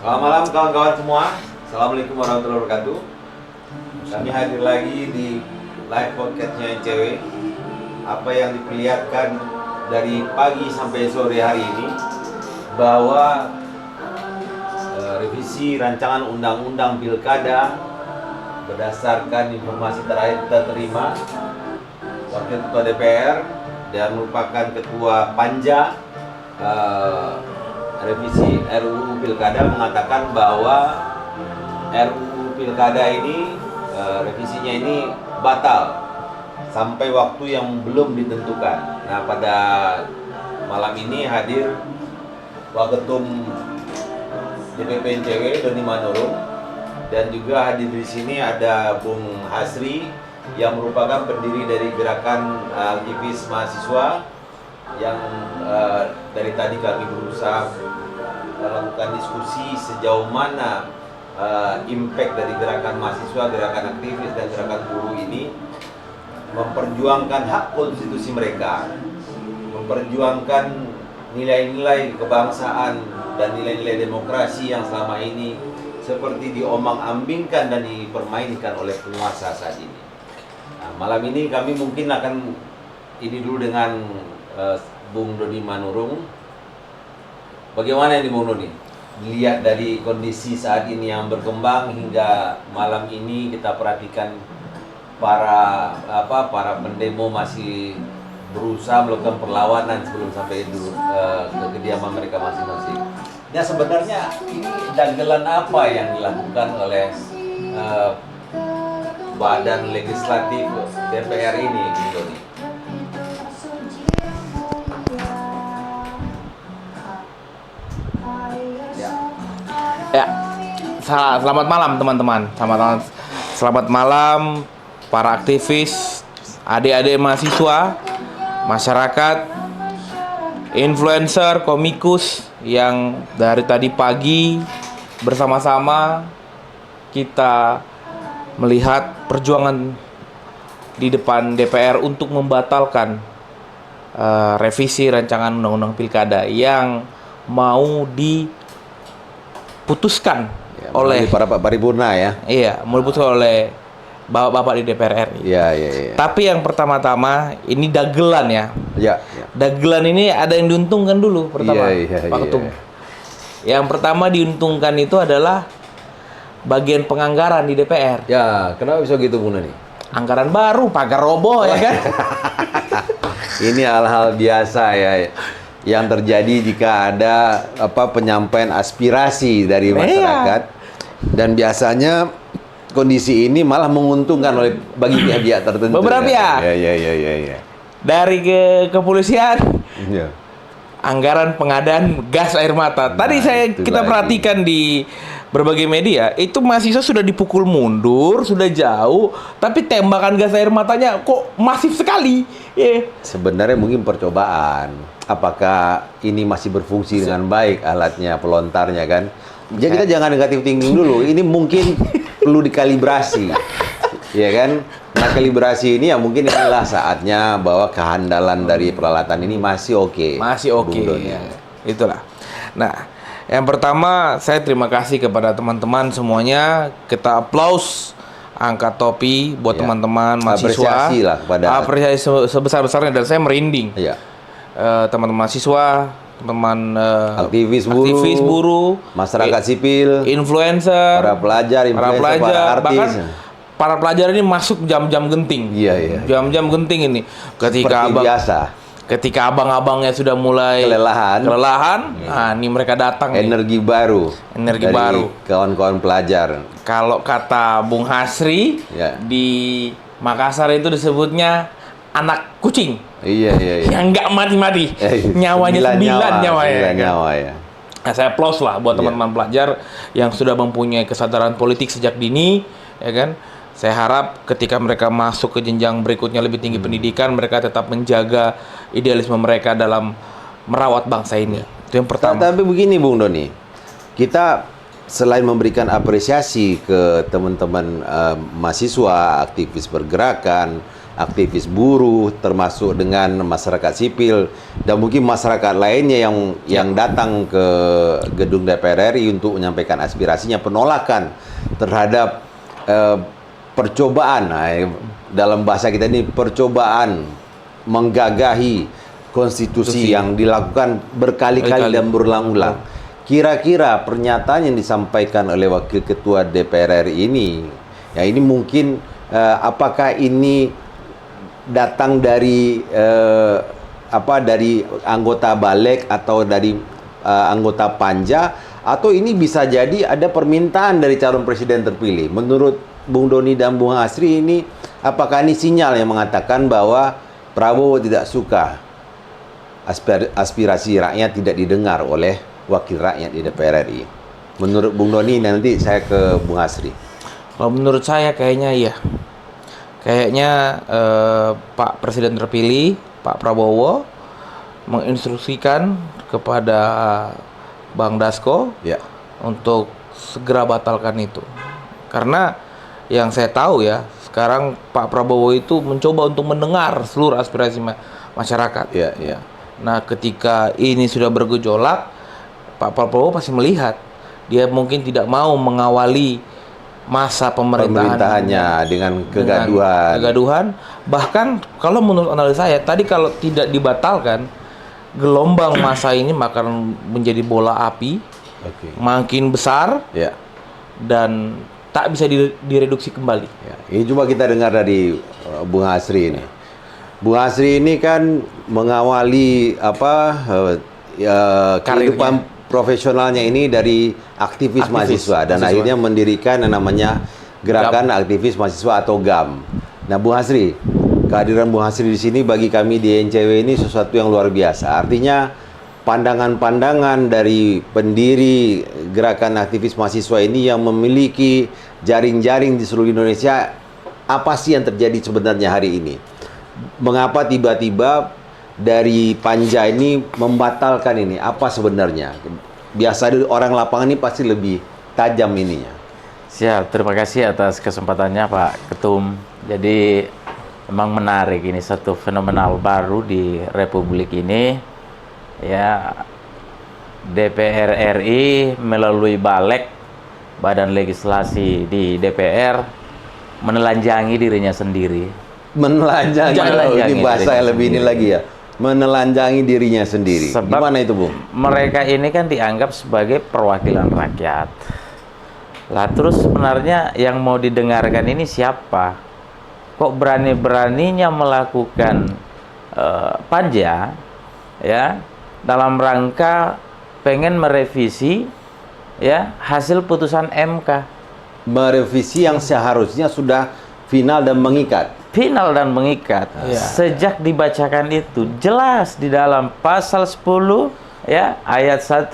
Selamat malam kawan-kawan semua. Assalamualaikum warahmatullahi wabarakatuh. Kami hadir lagi di live podcastnya NCW. Apa yang diperlihatkan dari pagi sampai sore hari ini bahwa revisi rancangan undang-undang pilkada berdasarkan informasi terakhir kita terima Wakil Ketua DPR dan merupakan Ketua Panja revisi RUU Pilkada mengatakan bahwa RUU Pilkada ini revisinya ini batal sampai waktu yang belum ditentukan. Nah, pada malam ini hadir Waketum DPP NCW Doni Manurung, dan juga hadir di sini ada Bung Hasri yang merupakan pendiri dari gerakan aktivis mahasiswa yang dari tadi kami berusaha melakukan diskusi sejauh mana impact dari gerakan mahasiswa, gerakan aktivis dan gerakan buruh ini memperjuangkan hak konstitusi mereka, memperjuangkan nilai-nilai kebangsaan dan nilai-nilai demokrasi yang selama ini seperti diombang-ambingkan dan dipermainkan oleh penguasa saat ini. Nah, malam ini kami mungkin akan ini dulu dengan Bung Doni Manurung. Bagaimana ini Bung Doni? Lihat dari kondisi saat ini yang berkembang hingga malam ini kita perhatikan para pendemo masih berusaha melakukan perlawanan sebelum sampai ke kediaman mereka masing-masing. Nah, sebenarnya ini dagelan apa yang dilakukan oleh badan legislatif DPR ini, Bung Doni? Ya, selamat malam teman-teman. Selamat malam para aktivis, adik-adik mahasiswa, masyarakat, influencer, komikus yang dari tadi pagi bersama-sama kita melihat perjuangan di depan DPR untuk membatalkan revisi rancangan undang-undang pilkada yang mau diputuskan oleh para paripurna ya. Iya, diputuskan oleh bapak-bapak di DPR RI. Iya. Tapi yang pertama-tama ini dagelan ya. Ya. Dagelan ini ada yang diuntungkan dulu pertama, Pak Ketum. Yang pertama diuntungkan itu adalah bagian penganggaran di DPR. Ya, kenapa bisa gitu Bung Doni? Anggaran baru, pagar roboh ya kan? Ini hal-hal biasa ya yang terjadi jika ada penyampaian aspirasi dari masyarakat. Dan biasanya kondisi ini malah menguntungkan bagi pihak-pihak tertentu. Beberapa pihak. Ya. Dari kepolisian. Ya. Anggaran pengadaan gas air mata. Tadi kita perhatikan di berbagai media, itu mahasiswa sudah dipukul mundur, sudah jauh, tapi tembakan gas air matanya kok masif sekali. Sebenarnya mungkin percobaan. Apakah ini masih berfungsi dengan baik alatnya, pelontarnya kan? Jadi kita jangan negatif thinking dulu. Ini mungkin perlu dikalibrasi. Ya kan? Nah, kalibrasi ini ya mungkin inilah saatnya bahwa kehandalan dari peralatan ini masih oke. Masih oke. Ya. Itulah. Nah, yang pertama saya terima kasih kepada teman-teman semuanya. Kita aplaus, angkat topi buat teman-teman mahasiswa. Apresiasi lah kepada apresiasi sebesar-besarnya, dan saya merinding. Iya. Teman-teman mahasiswa, teman aktivis buruh, masyarakat sipil, influencer, para pelajar, para artis. Bahkan para pelajar ini masuk jam-jam genting. Iya. Jam-jam genting ini. Ketika abang-abangnya sudah mulai kelelahan, nah ini mereka datang. Energi baru dari kawan-kawan pelajar. Kalau kata Bung Hasri, di Makassar itu disebutnya anak kucing. Iya. Yang nggak mati-mati. Nyawanya 9 nyawa ya. Nah, saya applause lah buat teman-teman pelajar yang sudah mempunyai kesadaran politik sejak dini, ya kan. Saya harap ketika mereka masuk ke jenjang berikutnya lebih tinggi pendidikan, mereka tetap menjaga idealisme mereka dalam merawat bangsa ini. Itu yang pertama. Tapi begini Bung Doni, kita selain memberikan apresiasi ke teman-teman mahasiswa, aktivis pergerakan, aktivis buruh, termasuk dengan masyarakat sipil dan mungkin masyarakat lainnya yang datang ke gedung DPR RI untuk menyampaikan aspirasinya, penolakan terhadap percobaan, dalam bahasa kita ini percobaan menggagahi konstitusi yang dilakukan berkali-kali dan berulang-ulang. Kira-kira pernyataan yang disampaikan oleh Wakil Ketua DPR RI ini, ya ini mungkin apakah ini datang dari dari anggota balik atau dari anggota panja, atau ini bisa jadi ada permintaan dari calon presiden terpilih. Menurut Bung Doni dan Bung Hasri, ini apakah ini sinyal yang mengatakan bahwa Prabowo tidak suka aspirasi rakyat tidak didengar oleh wakil rakyat di DPR RI? Menurut Bung Doni, nanti saya ke Bung Hasri. Kalau menurut saya kayaknya iya. Kayaknya Pak Presiden terpilih, Pak Prabowo, menginstruksikan kepada Bang Dasko untuk segera batalkan itu. Karena yang saya tahu ya, sekarang Pak Prabowo itu mencoba untuk mendengar seluruh aspirasi masyarakat. Nah, ketika ini sudah bergejolak, Pak Prabowo pasti melihat dia mungkin tidak mau mengawali masa pemerintahannya dengan kegaduhan. Bahkan kalau menurut analisa saya tadi, kalau tidak dibatalkan, gelombang masa ini akan menjadi bola api, makin besar, dan tak bisa direduksi kembali. Ini coba kita dengar dari Bung Hasri ini. Bung Hasri ini kan mengawali kehidupan profesionalnya ini dari aktivis mahasiswa dan akhirnya mendirikan yang namanya Gerakan Aktivis Mahasiswa atau GAM. Nah, Bung Hasri, kehadiran Bung Hasri di sini bagi kami di NCW ini sesuatu yang luar biasa. Artinya pandangan-pandangan dari pendiri Gerakan Aktivis Mahasiswa ini yang memiliki jaring-jaring di seluruh Indonesia, apa sih yang terjadi sebenarnya hari ini? Mengapa tiba-tiba dari panja ini membatalkan ini? Apa sebenarnya? Biasa orang lapangan ini pasti lebih tajam ininya. Siap, terima kasih atas kesempatannya Pak Ketum. Jadi memang menarik, ini satu fenomenal baru di Republik ini. Ya, DPR RI melalui Balik, Badan Legislasi di DPR, menelanjangi dirinya sendiri. Menelanjangi, ini bahasa yang lebih ini lagi ya. Menelanjangi dirinya sendiri. Sebab gimana itu, Bung? Mereka ini kan dianggap sebagai perwakilan rakyat. Lah terus sebenarnya yang mau didengarkan ini siapa? Kok berani-beraninya melakukan panja ya dalam rangka pengen merevisi ya hasil putusan MK. Merevisi yang seharusnya sudah final dan mengikat. Final dan mengikat. Sejak dibacakan itu jelas di dalam pasal 10 ya ayat 1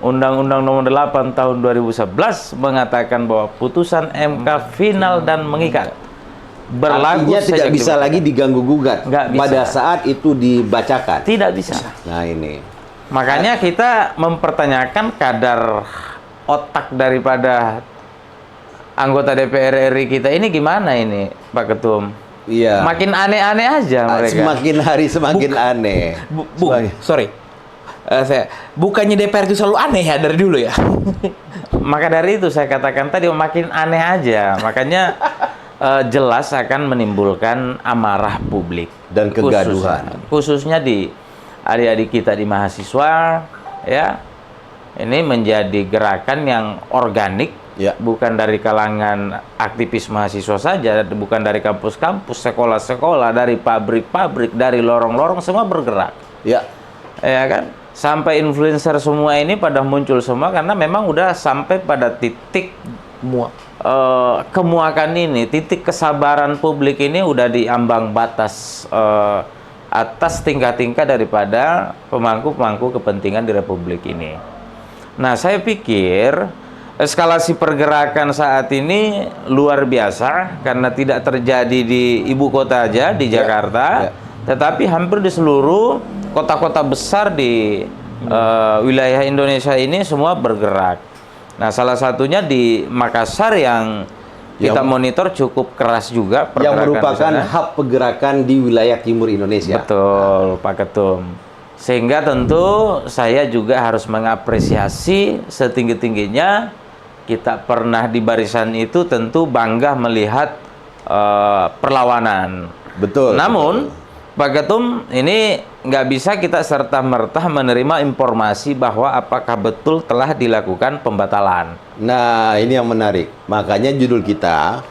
Undang-Undang Nomor 8 Tahun 2011 mengatakan bahwa putusan MK final dan mengikat. Berlaku. Artinya tidak bisa lagi diganggu gugat pada saat itu dibacakan. Tidak bisa. Nah, ini. Makanya kita mempertanyakan kadar otak daripada anggota DPR RI kita ini gimana ini, Pak Ketum? Iya. Makin aneh-aneh aja mereka. Semakin hari semakin aneh. Sorry. Saya bukannya DPR itu selalu aneh ya dari dulu ya. Maka dari itu saya katakan tadi makin aneh aja. Makanya jelas akan menimbulkan amarah publik dan kegaduhan. Khususnya di adik-adik kita di mahasiswa ya. Ini menjadi gerakan yang organik. Ya. Bukan dari kalangan aktivis mahasiswa saja, bukan dari kampus-kampus, sekolah-sekolah, dari pabrik-pabrik, dari lorong-lorong, semua bergerak. Ya kan? Sampai influencer semua ini pada muncul semua karena memang udah sampai pada titik kemuakan ini, titik kesabaran publik ini udah di ambang batas atas tingkah-tingkah daripada pemangku-pemangku kepentingan di Republik ini. Nah, saya pikir eskalasi pergerakan saat ini luar biasa karena tidak terjadi di ibu kota aja, di Jakarta, tetapi hampir di seluruh kota-kota besar di wilayah Indonesia ini semua bergerak. Nah, salah satunya di Makassar yang Kita monitor cukup keras juga yang pergerakan merupakan di sana. hub pergerakan di wilayah timur Indonesia. Betul, Pak Ketum. Sehingga tentu saya juga harus mengapresiasi setinggi-tingginya. Kita pernah di barisan itu tentu bangga melihat perlawanan. Betul. Namun, Pak Ketum, ini nggak bisa kita serta-merta menerima informasi bahwa apakah betul telah dilakukan pembatalan. Nah, ini yang menarik. Makanya judul kita,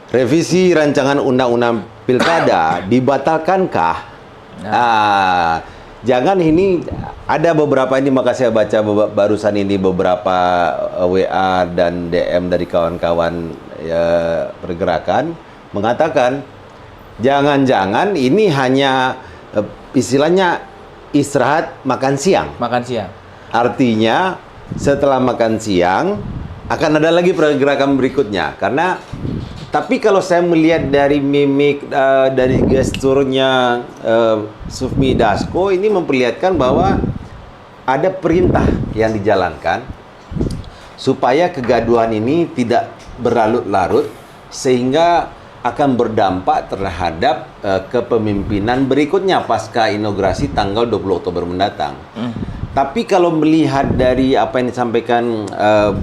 revisi rancangan undang-undang pilkada dibatalkankah? Jangan ini, ada beberapa ini, maka saya baca barusan ini beberapa WA dan DM dari kawan-kawan pergerakan mengatakan, jangan-jangan ini hanya istilahnya istirahat makan siang. Makan siang. Artinya setelah makan siang akan ada lagi pergerakan berikutnya. Karena tapi kalau saya melihat dari mimik dari gesturnya Sufmi Dasko ini memperlihatkan bahwa ada perintah yang dijalankan supaya kegaduhan ini tidak berlarut-larut sehingga akan berdampak terhadap kepemimpinan berikutnya pasca inaugurasi tanggal 20 Oktober mendatang. Tapi kalau melihat dari apa yang disampaikan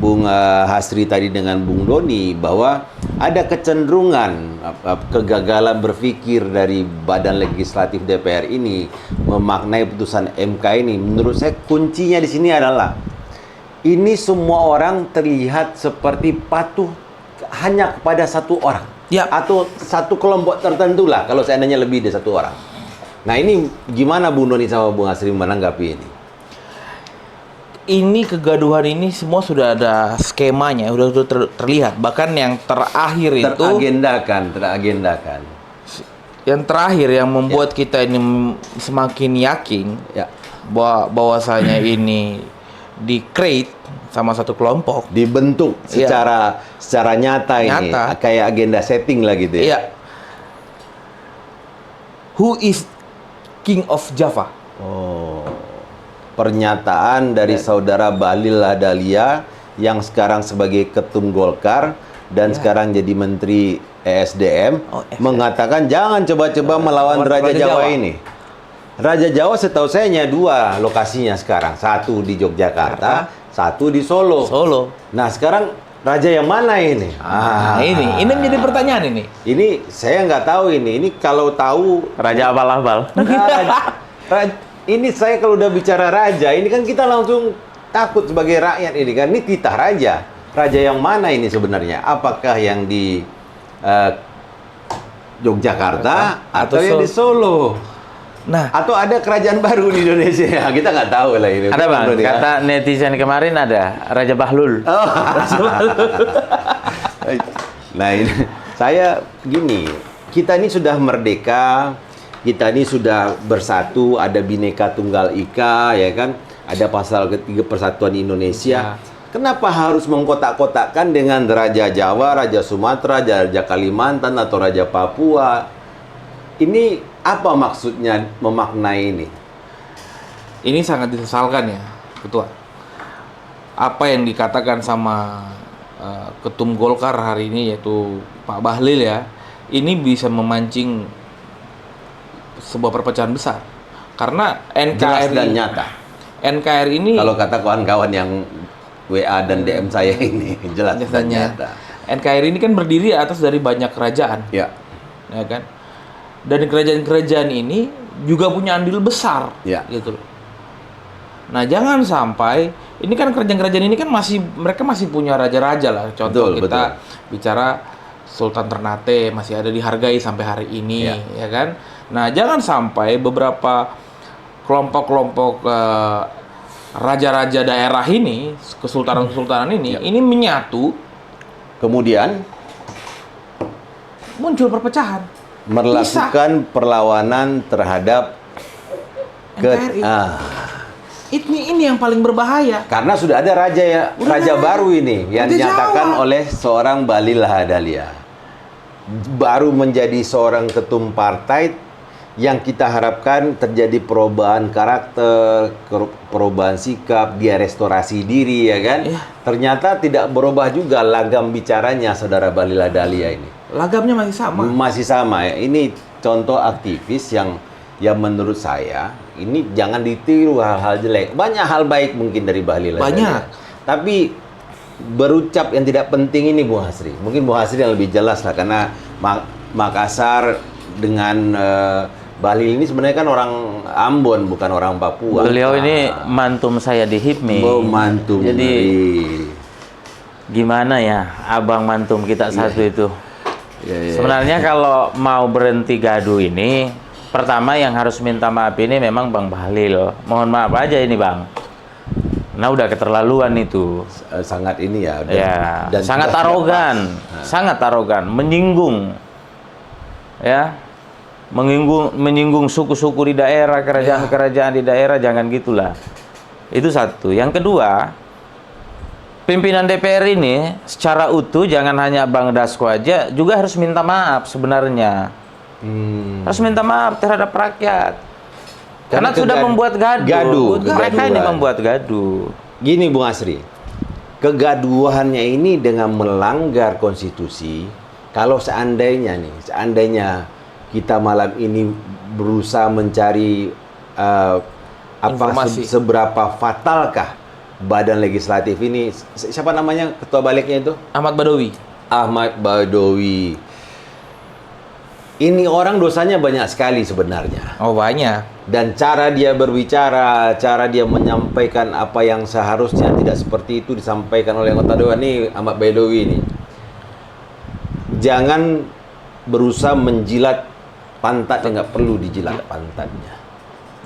Bung Hasri tadi dengan Bung Doni, bahwa ada kecenderungan kegagalan berpikir dari Badan Legislatif DPR ini memaknai putusan MK ini, menurut saya kuncinya di sini adalah ini semua orang terlihat seperti patuh hanya kepada satu orang. Ya. Atau satu kelompok tertentu lah, kalau seandainya lebih dari satu orang. Nah, ini gimana Bung Doni sama Bung Hasri menanggapi ini? Ini kegaduhan ini semua sudah ada skemanya, sudah terlihat. Bahkan yang terakhir itu teragendakan. yang terakhir yang membuat kita ini semakin yakin Ya, bahwasanya ini di-create sama satu kelompok. dibentuk secara nyata ini, kayak agenda setting lah gitu ya. Iya. Who is King of Java? Oh. Pernyataan dari saudara Bahlil Lahadalia yang sekarang sebagai ketum Golkar dan sekarang jadi Menteri ESDM mengatakan jangan coba-coba melawan Raja Jawa ini. Raja Jawa setahu saya hanya 2 lokasinya sekarang, satu di Yogyakarta, satu di Solo. Nah, sekarang raja yang mana ini? Ini menjadi pertanyaan ini. Ini saya nggak tahu ini. Ini kalau tahu Raja abal-abal. ini saya kalau udah bicara raja, ini kan kita langsung takut sebagai rakyat ini kan. Ini titah raja. Raja yang mana ini sebenarnya? Apakah yang di Yogyakarta atau yang di Solo? Nah, atau ada kerajaan baru di Indonesia? Kita nggak tahu lah ini. Ada Bang, kata netizen kemarin ada Raja Bahlul. Oh. Nah, ini saya gini, kita ini sudah merdeka, kita ini sudah bersatu, ada Bhinneka Tunggal Ika, ya kan? Ada pasal ketiga Persatuan Indonesia. Kenapa harus mengkotak-kotakkan dengan Raja Jawa, Raja Sumatera, Raja Kalimantan, atau Raja Papua? Ini apa maksudnya memaknai ini? ini sangat disesalkan ya, Ketua. Apa yang dikatakan sama Ketum Golkar hari ini yaitu Pak Bahlil ya, ini bisa memancing sebuah perpecahan besar. Karena Jelas dan nyata. NKRI ini, Kalau kata kawan-kawan yang WA dan DM saya ini, jelas dan nyata. NKRI ini kan berdiri atas dari banyak kerajaan, Ya, ya kan? Dan kerajaan-kerajaan ini juga punya andil besar, Ya. gitu loh. Nah, jangan sampai ini kan kerajaan-kerajaan ini kan mereka masih punya raja-raja lah. Contoh Betul, kita bicara Sultan Ternate masih ada dihargai sampai hari ini, ya kan? Nah, jangan sampai beberapa kelompok-kelompok raja-raja daerah ini, kesultanan-kesultanan ini menyatu, kemudian muncul perpecahan, melakukan perlawanan terhadap NKRI. Ini yang paling berbahaya. Karena sudah ada raja baru ini yang Raja dinyatakan Jawa oleh seorang Bahlil Lahadalia. Baru menjadi seorang ketum partai yang kita harapkan terjadi perubahan karakter, perubahan sikap, dia restorasi diri, ya kan? Iya. Ternyata tidak berubah juga lagam bicaranya saudara Bahlil Lahadalia ini. Lagamnya masih sama. Masih sama ya. Ini contoh aktivis yang menurut saya ini jangan ditiru hal-hal jelek. Banyak hal baik mungkin dari Bahlil Lahadalia. Banyak. Tapi berucap yang tidak penting ini Bung Hasri. Mungkin Bung Hasri yang lebih jelas lah karena Makassar dengan Bahlil ini sebenarnya kan orang Ambon bukan orang Papua. Beliau ini mantum saya di HIPMI. Mantum. Jadi gimana ya abang mantum kita satu itu. Sebenarnya kalau mau berhenti gaduh ini, pertama yang harus minta maaf ini memang Bang Bahlil. Mohon maaf aja ini Bang. Nah udah keterlaluan itu. Sangat ini ya. Dan sangat arogan. Sangat arogan. Menyinggung. Ya. Menyinggung suku-suku di daerah, kerajaan-kerajaan di daerah, jangan gitulah. Itu satu. Yang kedua, pimpinan DPR ini secara utuh jangan hanya Bang Dasko aja, juga harus minta maaf sebenarnya. Harus minta maaf terhadap rakyat. Karena sudah membuat gaduh. Mereka ini membuat gaduh. Gini Bung Asri, kegaduhannya ini dengan melanggar konstitusi. Kalau seandainya kita malam ini berusaha mencari informasi. seberapa fatalkah badan legislatif ini, siapa namanya ketua baliknya itu? Ahmad Badawi. Ahmad Badawi. Ini orang dosanya banyak sekali sebenarnya. Oh banyak. Dan cara dia berbicara, cara dia menyampaikan apa yang seharusnya tidak seperti itu disampaikan oleh anggota dewan ini Ahmad Badawi ini. Jangan berusaha menjilat pantat yang nggak perlu dijilat pantatnya.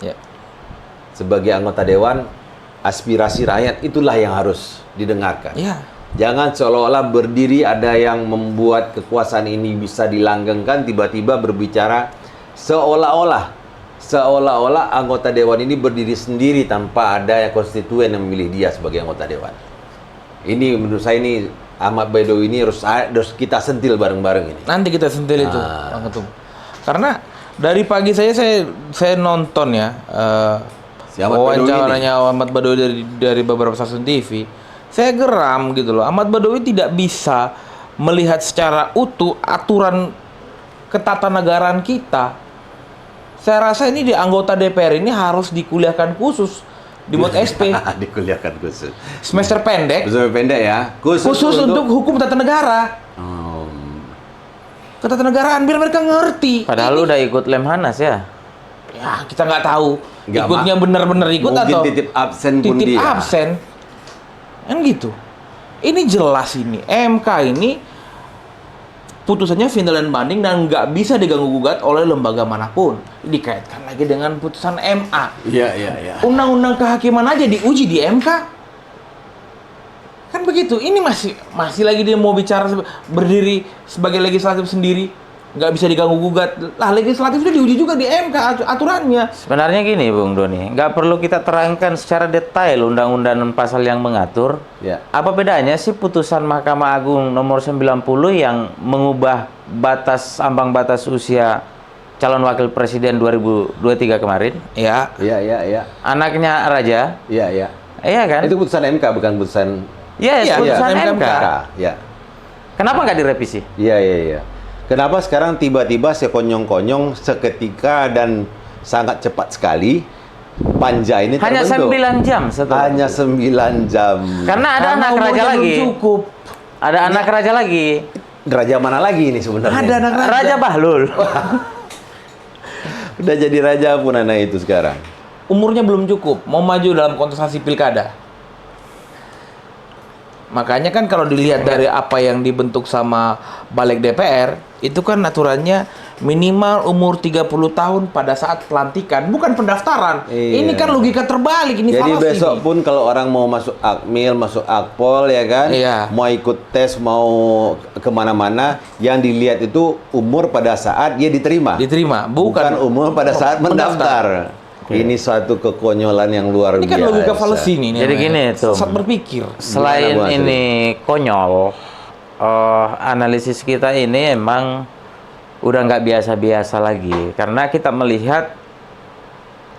Ya. Sebagai anggota dewan, aspirasi rakyat itulah yang harus didengarkan. Ya. Jangan seolah-olah berdiri ada yang membuat kekuasaan ini bisa dilanggengkan, tiba-tiba berbicara seolah-olah anggota dewan ini berdiri sendiri tanpa ada konstituen yang memilih dia sebagai anggota dewan. Ini menurut saya ini Ahmad Badawi ini harus kita sentil bareng-bareng ini. Nanti kita sentil itu, Bang Ketum. Karena dari pagi saya nonton ya wawancaranya Ahmad Badawi dari beberapa stasiun TV. Saya geram gitu loh. Ahmad Badawi tidak bisa melihat secara utuh aturan ketatanegaraan kita. Saya rasa ini di anggota DPR ini harus dikuliahkan khusus, dibuat SP. Dikuliahkan khusus. Semester pendek. Semester pendek ya. Khusus untuk hukum tata negara. Ketatanegaraan biar mereka ngerti. Padahal lu udah ikut Lemhanas ya? Ya kita nggak tahu. Ikutnya benar-benar ikut atau titip absen pun titip dia. absen. Kan gitu. Ini jelas ini. MK ini putusannya final dan banding dan nggak bisa diganggu gugat oleh lembaga manapun. Dikaitkan lagi dengan putusan MA. Iya. Undang-undang kehakiman aja diuji di MK. Kan begitu. Ini masih lagi dia mau bicara berdiri sebagai legislatif sendiri, nggak bisa diganggu gugat. Lah legislatif itu diuji juga di MK aturannya. Sebenarnya gini Bung Doni, nggak perlu kita terangkan secara detail undang-undang dan pasal yang mengatur. Ya. Apa bedanya sih putusan Mahkamah Agung nomor 90 yang mengubah ambang batas usia calon wakil presiden 2023 kemarin? Ya. Iya. Anaknya Raja? Iya. Iya kan? Itu putusan MK bukan putusan. Iya, putusan MK. Ya. Kenapa nggak direvisi? Iya. Kenapa sekarang tiba-tiba sekonyong-konyong seketika dan sangat cepat sekali panja ini hanya terbentuk? 9 jam setelah. Hanya 9 jam. Karena ada anak raja umurnya lagi. belum cukup. Ada anak raja lagi. Raja mana lagi ini sebenarnya? Ada anak raja. Raja Bahlul. Udah jadi raja pun anak itu sekarang. Umurnya belum cukup, mau maju dalam kontestasi pilkada. Makanya kan kalau dilihat dari apa yang dibentuk sama Balik DPR, itu kan aturannya minimal umur 30 tahun pada saat pelantikan, bukan pendaftaran. Iya. Ini kan logika terbalik, ini Jadi falas besok ini. pun kalau orang mau masuk Akmil, masuk Akpol ya kan, Iya. mau ikut tes, mau kemana-mana, yang dilihat itu umur pada saat dia diterima. Diterima, Bukan umur pada saat mendaftar. Ini suatu kekonyolan yang luar biasa. Ini kan logika fallacy ini. Jadi gini tuh. Sesat berpikir. Selain Gimana, Bu ini konyol, analisis kita ini emang udah nggak biasa-biasa lagi, karena kita melihat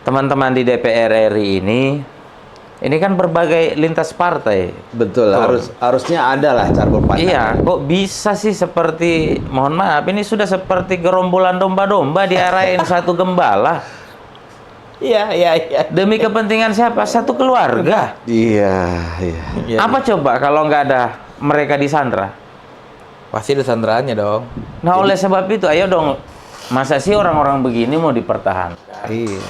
teman-teman di DPR RI ini kan berbagai lintas partai. Betul, harusnya ada lah cara berpandang. Iya, kok bisa sih seperti, mohon maaf, ini sudah seperti gerombolan domba-domba diarahin satu gembala. Iya. Demi kepentingan siapa? Satu keluarga. Iya. Apa coba kalau nggak ada mereka disandra? Pasti ada sandraannya dong. Nah, oleh sebab itu, ayo dong, masa sih orang-orang begini mau dipertahankan? Iya.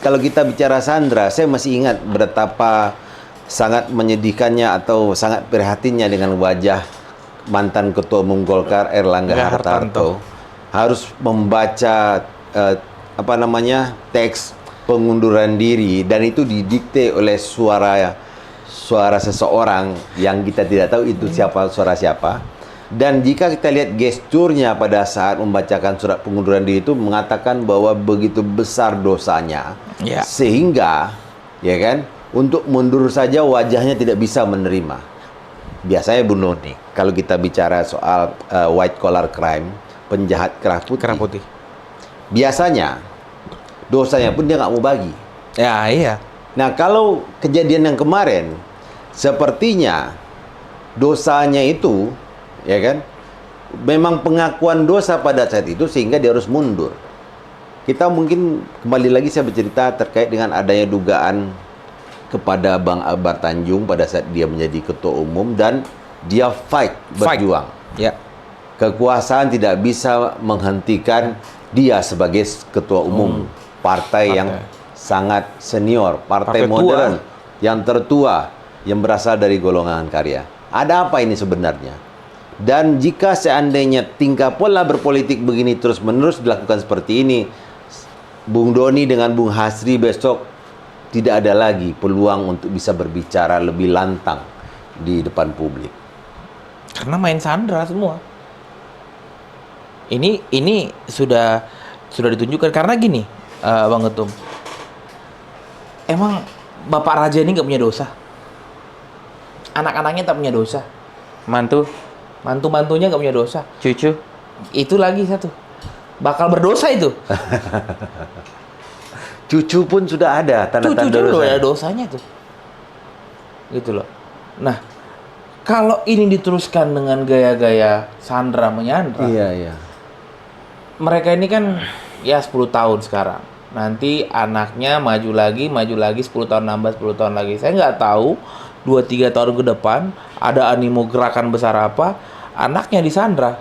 Kalau kita bicara Sandra, saya masih ingat betapa sangat menyedihkannya atau sangat prihatinnya dengan wajah mantan Ketua Umum Golkar Erlangga Hartarto harus membaca teks pengunduran diri, dan itu didikte oleh suara seseorang yang kita tidak tahu itu suara siapa. Dan jika kita lihat gesturnya pada saat membacakan surat pengunduran diri itu mengatakan bahwa begitu besar dosanya, sehingga ya kan, untuk mundur saja wajahnya tidak bisa menerima. Biasanya Bu Noni, kalau kita bicara soal white collar crime, penjahat kerah putih, biasanya dosanya pun dia nggak mau bagi. Ya, iya. Nah, kalau kejadian yang kemarin, sepertinya dosanya itu, ya kan, memang pengakuan dosa pada saat itu sehingga dia harus mundur. Kita mungkin kembali lagi saya bercerita terkait dengan adanya dugaan kepada Bang Akbar Tanjung pada saat dia menjadi ketua umum dan dia berjuang. Ya. Kekuasaan tidak bisa menghentikan dia sebagai ketua umum partai yang sangat senior, partai modern, yang tertua, yang berasal dari golongan karya. Ada apa ini sebenarnya? Dan jika seandainya tingkah pola berpolitik begini terus-menerus dilakukan seperti ini, Bung Doni dengan Bung Hasri besok tidak ada lagi peluang untuk bisa berbicara lebih lantang di depan publik. Karena main sandra semua. Ini sudah ditunjukkan karena gini, Bang Ketum. Emang Bapak Raja ini nggak punya dosa? Anak-anaknya tak punya dosa? Mantu-mantunya nggak punya dosa? Cucu? Itu lagi satu. Bakal berdosa itu. Cucu pun sudah ada tanda-tanda Cucu dosa. ada dosanya tuh. Gitu loh. Nah, kalau ini diteruskan dengan gaya-gaya sandra menyandra. Iya. Mereka ini kan ya 10 tahun sekarang. Nanti anaknya maju lagi 10 tahun nambah 10 tahun lagi. Saya nggak tahu 2-3 tahun ke depan ada animo gerakan besar apa, anaknya disandra.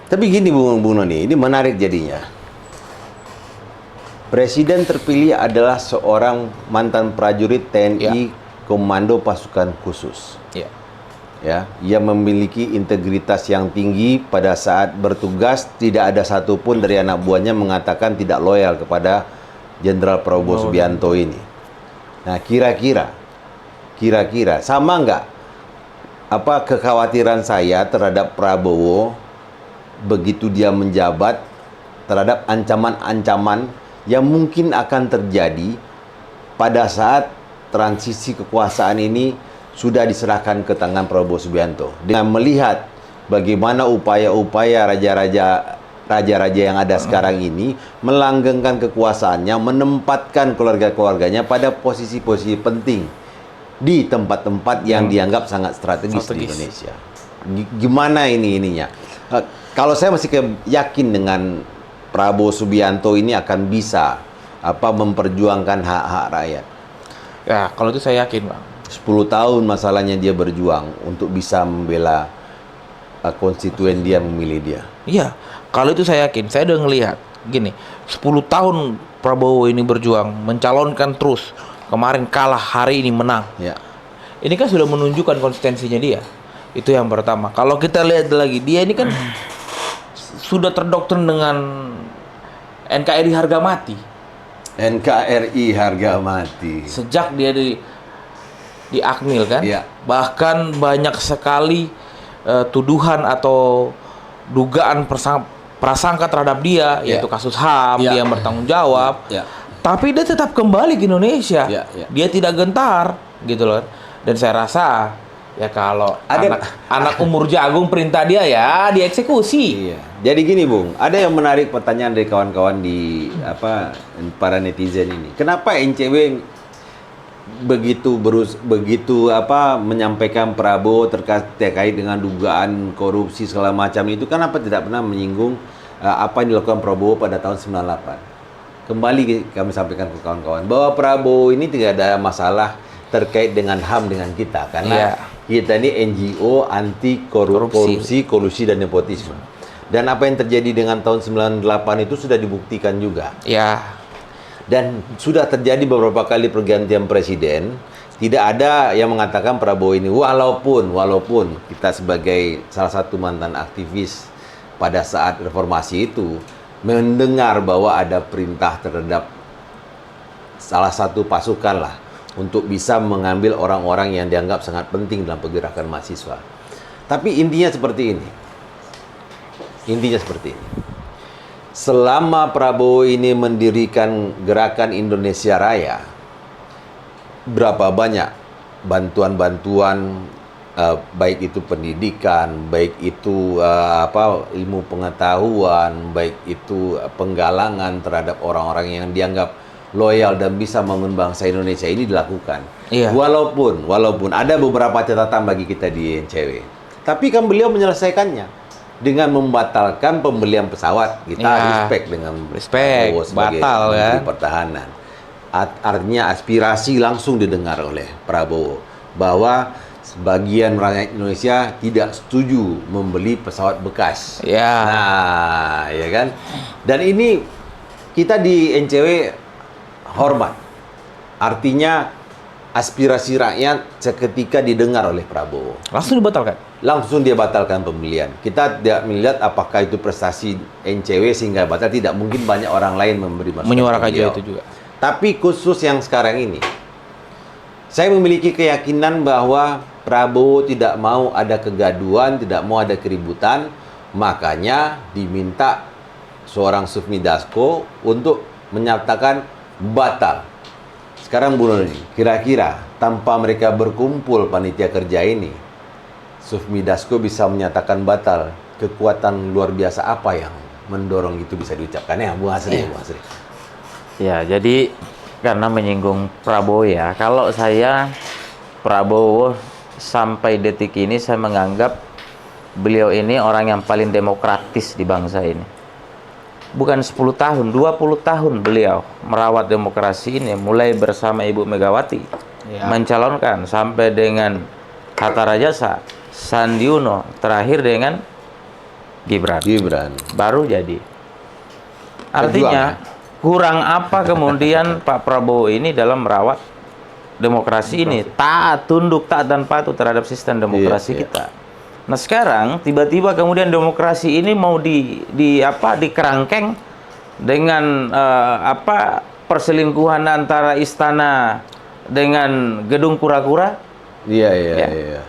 Tapi gini Bung Noni, ini menarik jadinya. Presiden terpilih adalah seorang mantan prajurit TNI Komando Pasukan Khusus. Ya, ia memiliki integritas yang tinggi pada saat bertugas. Tidak ada satupun dari anak buahnya mengatakan tidak loyal kepada Jenderal Prabowo Subianto ini. Nah, kira-kira sama nggak kekhawatiran saya terhadap Prabowo begitu dia menjabat, terhadap ancaman-ancaman yang mungkin akan terjadi pada saat transisi kekuasaan ini sudah diserahkan ke tangan Prabowo Subianto. Dengan melihat bagaimana upaya-upaya raja-raja yang ada sekarang ini melanggengkan kekuasaannya, menempatkan keluarga-keluarganya pada posisi-posisi penting di tempat-tempat yang dianggap sangat strategis di Indonesia. Gimana ininya? Kalau saya masih yakin dengan Prabowo Subianto ini akan bisa memperjuangkan hak-hak rakyat. Ya, kalau itu saya yakin, Bang. 10 tahun masalahnya dia berjuang untuk bisa membela konstituen dia, memilih dia. Iya, kalau itu saya yakin. Saya udah ngelihat gini, 10 tahun Prabowo ini berjuang, mencalonkan terus. Kemarin kalah, hari ini menang. Ya. Ini kan sudah menunjukkan konsistensinya dia. Itu yang pertama. Kalau kita lihat lagi, dia ini kan sudah terdoktrin dengan NKRI harga mati. NKRI harga mati. Sejak dia di Akmil kan, bahkan banyak sekali tuduhan atau dugaan prasangka terhadap dia, yaitu kasus HAM, dia yang bertanggung jawab. Tapi dia tetap kembali ke Indonesia. Dia tidak gentar, gitu loh. Dan saya rasa Ya kalau Ada- anak umur jagung perintah dia ya dieksekusi. Iya. Jadi gini, Bung, ada yang menarik pertanyaan dari kawan-kawan di para netizen ini. Kenapa NCW begitu menyampaikan Prabowo terkait dengan dugaan korupsi segala macam itu, kenapa tidak pernah menyinggung apa yang dilakukan Prabowo pada tahun 98? Kembali kami sampaikan ke kawan-kawan bahwa Prabowo ini tidak ada masalah terkait dengan HAM dengan kita, karena kita ini NGO anti korupsi, kolusi dan nepotisme. Dan apa yang terjadi dengan tahun 98 itu sudah dibuktikan juga. Ya. Dan sudah terjadi beberapa kali pergantian presiden, tidak ada yang mengatakan Prabowo ini, walaupun kita sebagai salah satu mantan aktivis pada saat reformasi itu mendengar bahwa ada perintah terhadap salah satu pasukan lah untuk bisa mengambil orang-orang yang dianggap sangat penting dalam pergerakan mahasiswa. Tapi intinya seperti ini. Selama Prabowo ini mendirikan Gerakan Indonesia Raya, berapa banyak bantuan-bantuan, baik itu pendidikan, baik itu ilmu pengetahuan, baik itu penggalangan terhadap orang-orang yang dianggap loyal dan bisa membangun bangsa Indonesia ini dilakukan. Iya. Walaupun ada beberapa catatan bagi kita di NCW, tapi kan beliau menyelesaikannya dengan membatalkan pembelian pesawat. Kita respect dengan Prabowo sebagai Menteri Pertahanan. Artinya aspirasi langsung didengar oleh Prabowo bahwa sebagian rakyat Indonesia tidak setuju membeli pesawat bekas. Nah, ya kan? Dan ini kita di NCW hormat. Artinya aspirasi rakyat seketika didengar oleh Prabowo. Langsung dibatalkan. Langsung dia batalkan pembelian. Kita tidak melihat apakah itu prestasi NCW sehingga batal. Tidak mungkin banyak orang lain memberi masukan. Menyuarakan itu juga. Tapi khusus yang sekarang ini, saya memiliki keyakinan bahwa Prabowo tidak mau ada kegaduhan, tidak mau ada keributan, makanya diminta seorang Sufmi Dasko untuk menyatakan batal. Sekarang Bu Nuril, kira-kira tanpa mereka berkumpul panitia kerja ini, Sufmi Dasko bisa menyatakan batal. Kekuatan luar biasa apa yang mendorong itu bisa diucapkan ya, Bu Hasri? Bu Hasri. Ya, jadi karena menyinggung Prabowo ya, kalau saya Prabowo sampai detik ini saya menganggap beliau ini orang yang paling demokratis di bangsa ini. Bukan 10 tahun, 20 tahun beliau merawat demokrasi ini, mulai bersama Ibu Megawati mencalonkan sampai dengan Hatta Rajasa, Sandi Uno, terakhir dengan Gibran. Baru jadi. Artinya kurang apa kemudian Pak Prabowo ini dalam merawat demokrasi ini, taat, tunduk, taat dan patuh terhadap sistem demokrasi kita. Nah sekarang tiba-tiba kemudian demokrasi ini mau dikerangkeng dengan perselingkuhan antara istana dengan gedung kura-kura. Iya.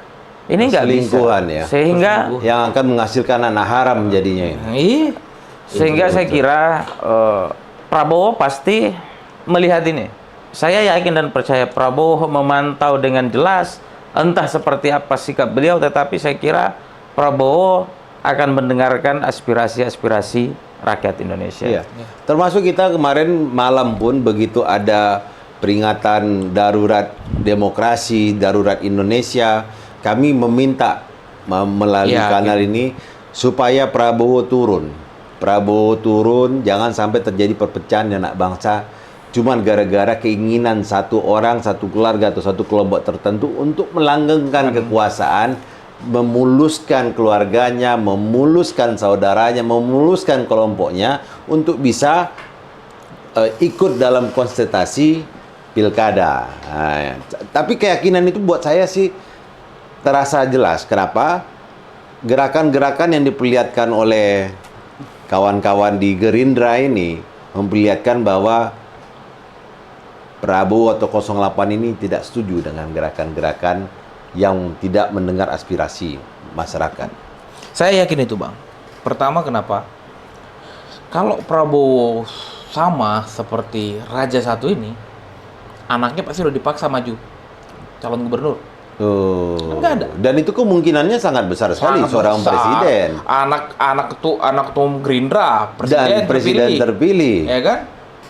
Ini nggak bisa. Ya. Sehingga yang akan menghasilkan anak haram jadinya ini. Sehingga saya kira Prabowo pasti melihat ini. Saya yakin dan percaya Prabowo memantau dengan jelas. Entah seperti apa sikap beliau, tetapi saya kira Prabowo akan mendengarkan aspirasi-aspirasi rakyat Indonesia. Iya. Termasuk kita kemarin malam pun begitu ada peringatan darurat demokrasi, darurat Indonesia, kami meminta melalui kanal ini supaya Prabowo turun. Prabowo turun, jangan sampai terjadi perpecahan di anak bangsa cuman gara-gara keinginan satu orang, satu keluarga atau satu kelompok tertentu untuk melanggengkan kekuasaan, memuluskan keluarganya, memuluskan saudaranya, memuluskan kelompoknya untuk bisa ikut dalam kontestasi pilkada. Nah, tapi keyakinan itu buat saya sih terasa jelas. Kenapa? Gerakan-gerakan yang diperlihatkan oleh kawan-kawan di Gerindra ini memperlihatkan bahwa Prabowo atau 08 ini tidak setuju dengan gerakan-gerakan yang tidak mendengar aspirasi masyarakat. Saya yakin itu, Bang. Pertama, kenapa? Kalau Prabowo sama seperti Raja Satu ini, anaknya pasti udah dipaksa maju calon gubernur. Oh. Nggak ada. Dan itu kemungkinannya sangat besar sekali Sangat seorang besar. presiden anak ketua Gerindra, dan presiden terpilih. ya kan?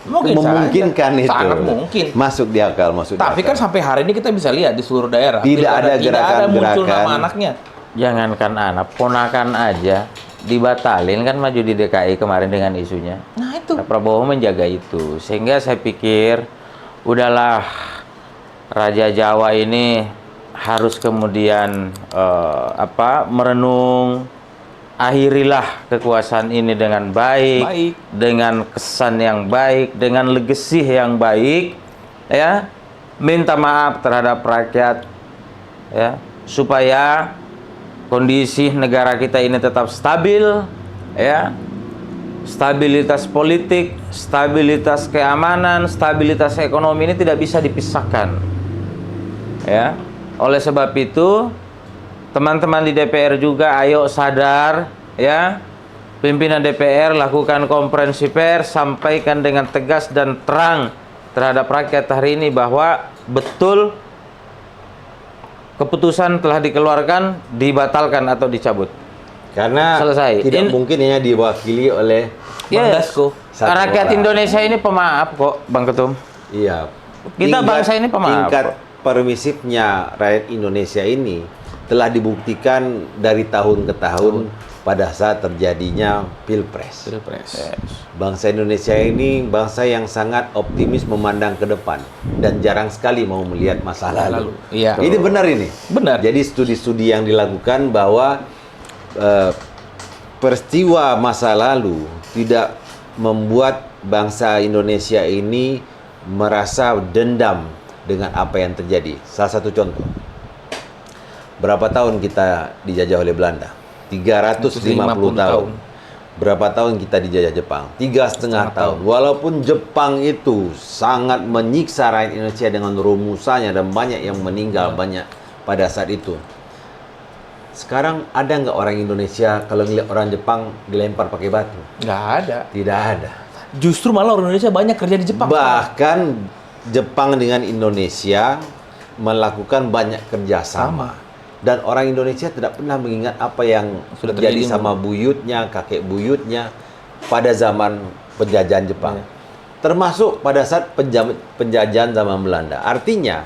Mungkin Memungkinkan saja. itu. Sangat mungkin. Masuk di akal, Tapi kan sampai hari ini kita bisa lihat di seluruh daerah Tidak pilkada, ada tidak ada muncul gerakan-gerakan. nama anaknya. Jangankan anak, ponakan aja dibatalin kan maju di DKI kemarin dengan isunya. Nah itu. Nah, Prabowo menjaga itu, sehingga saya pikir udahlah, Raja Jawa ini harus kemudian merenung, akhirilah kekuasaan ini dengan baik, dengan kesan yang baik, dengan legacy yang baik, ya, minta maaf terhadap rakyat, ya, supaya kondisi negara kita ini tetap stabil, ya, stabilitas politik, stabilitas keamanan, stabilitas ekonomi ini tidak bisa dipisahkan, ya. Oleh sebab itu, teman-teman di DPR juga ayo sadar, ya. Pimpinan DPR lakukan konferensi pers, sampaikan dengan tegas dan terang terhadap rakyat hari ini bahwa betul keputusan telah dikeluarkan, dibatalkan atau dicabut. karena Selesai. tidak mungkin hanya diwakili oleh Bang Yes. Dasko. satu Rakyat orang. Indonesia ini pemaaf kok, Bang Ketum. Iya. Kita bangsa ini pemaaf. Tingkat permisifnya rakyat Indonesia ini telah dibuktikan dari tahun ke tahun pada saat terjadinya Pilpres. Bangsa Indonesia ini bangsa yang sangat optimis memandang ke depan dan jarang sekali mau melihat masa lalu. Iya. Ini benar ini. Benar. Jadi studi-studi yang dilakukan bahwa peristiwa masa lalu tidak membuat bangsa Indonesia ini merasa dendam dengan apa yang terjadi. Salah satu contoh. Berapa tahun kita dijajah oleh Belanda? 350 tahun. Berapa tahun kita dijajah Jepang? 3,5 tahun. Walaupun Jepang itu sangat menyiksa rakyat Indonesia dengan rumusannya dan banyak yang meninggal banyak pada saat itu. Sekarang ada nggak orang Indonesia kalau ngeliat orang Jepang dilempar pakai batu? Nggak ada. Tidak ada. Justru malah orang Indonesia banyak kerja di Jepang. Bahkan Jepang dengan Indonesia melakukan banyak kerjasama. Dan orang Indonesia tidak pernah mengingat apa yang Sudah terjadi terjadi, sama buyutnya, kakek buyutnya pada zaman penjajahan Jepang. Termasuk pada saat penjajahan zaman Belanda. Artinya,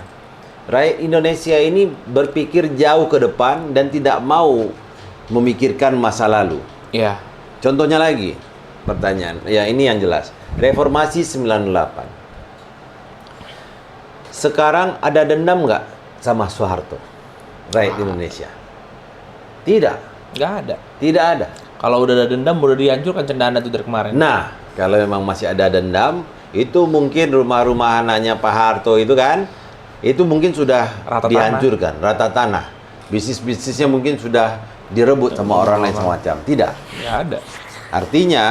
rakyat Indonesia ini berpikir jauh ke depan dan tidak mau memikirkan masa lalu. Iya. Contohnya lagi, pertanyaan. Ya, ini yang jelas. Reformasi 98. Sekarang ada dendam nggak sama Soeharto? Rakyat Indonesia. Tidak. Nggak ada. Tidak ada. Kalau udah ada dendam, udah dihancurkan cendana itu dari kemarin. Nah, kalau memang masih ada dendam, itu mungkin rumah-rumah anaknya Pak Harto itu kan, itu mungkin sudah Rata dihancurkan, rata tanah. Bisnis-bisnisnya mungkin sudah direbut sama orang lain semacam. Tidak. Nggak ada. Artinya,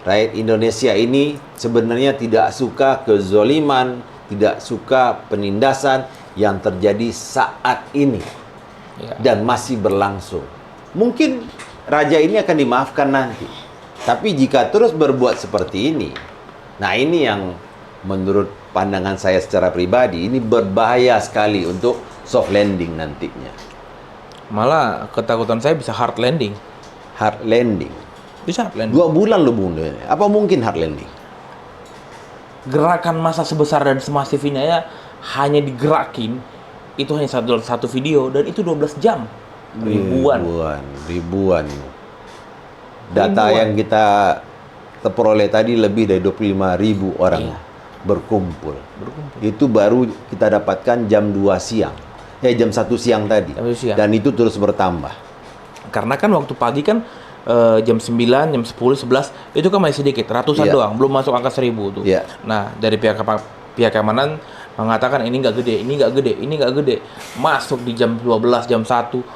rakyat Indonesia ini sebenarnya tidak suka kezoliman, tidak suka penindasan yang terjadi saat ini Ya. dan masih berlangsung. Mungkin raja ini akan dimaafkan nanti. Tapi jika terus berbuat seperti ini, nah ini yang menurut pandangan saya secara pribadi, ini berbahaya sekali untuk soft landing nantinya. Malah ketakutan saya bisa hard landing. Hard landing. Bisa hard landing. 2 bulan lo Bung. Apa mungkin hard landing? Gerakan massa sebesar dan semasif ini ya hanya digerakin itu hanya satu video dan itu 12 jam. Ribuan. Ribuan. Data Ribuan. yang kita peroleh tadi lebih dari 25.000 orang berkumpul. Itu baru kita dapatkan jam 2 siang. Jam 1 siang tadi. Jam 1 siang. Dan itu terus bertambah. Karena kan waktu pagi kan jam 9, jam 10, 11 itu kan masih sedikit, ratusan Iya. doang, belum masuk angka 1000 tuh. Iya. Nah, dari pihak keamanan mengatakan ini nggak gede, ini nggak gede, ini nggak gede. Masuk di jam 12, jam 1,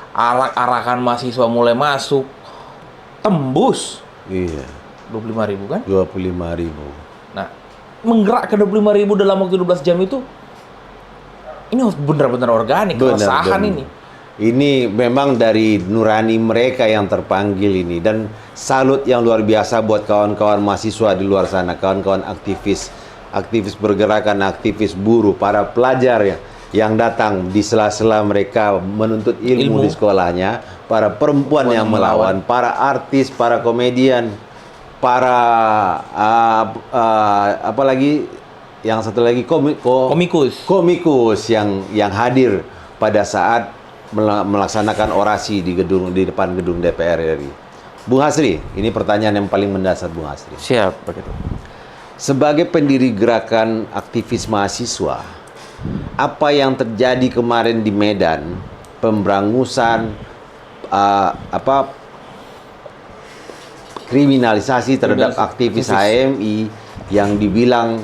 arak-arakan mahasiswa mulai masuk, tembus Iya. 25.000 kan? 25.000. Nah, menggerakkan 25.000 dalam waktu 12 jam itu, ini harus benar-benar organik, keresahan ini. Ini memang dari nurani mereka yang terpanggil ini. Dan salut yang luar biasa buat kawan-kawan mahasiswa di luar sana, kawan-kawan aktivis bergerakan, aktivis buruh, para pelajar yang datang di sela-sela mereka menuntut ilmu di sekolahnya, para perempuan yang melawan, para artis, para komedian, para apalagi yang satu lagi komikus yang hadir pada saat melaksanakan orasi di depan gedung DPR RI. Bung Hasri, ini pertanyaan yang paling mendasar, Bung Hasri. Siap, begitu. Sebagai pendiri gerakan aktivis mahasiswa, apa yang terjadi kemarin di Medan, pemberangusan, kriminalisasi terhadap aktivis HMI yang dibilang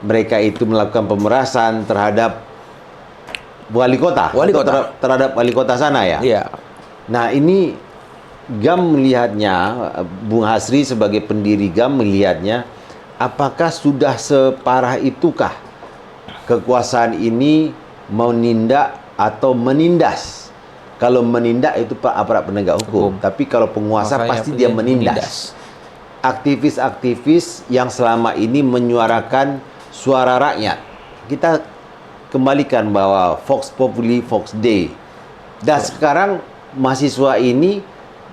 mereka itu melakukan pemerasan terhadap wali kota, terhadap wali kota sana ya. Iya. Nah ini GAM melihatnya, Bung Hasri sebagai pendiri GAM melihatnya, apakah sudah separah itukah kekuasaan ini menindak atau menindas? Kalau menindak itu aparat penegak hukum, tapi kalau penguasa pasti dia menindas. Aktivis-aktivis yang selama ini menyuarakan suara rakyat, kita kembalikan bahwa Vox Populi, Vox Dei. Dan sekarang mahasiswa ini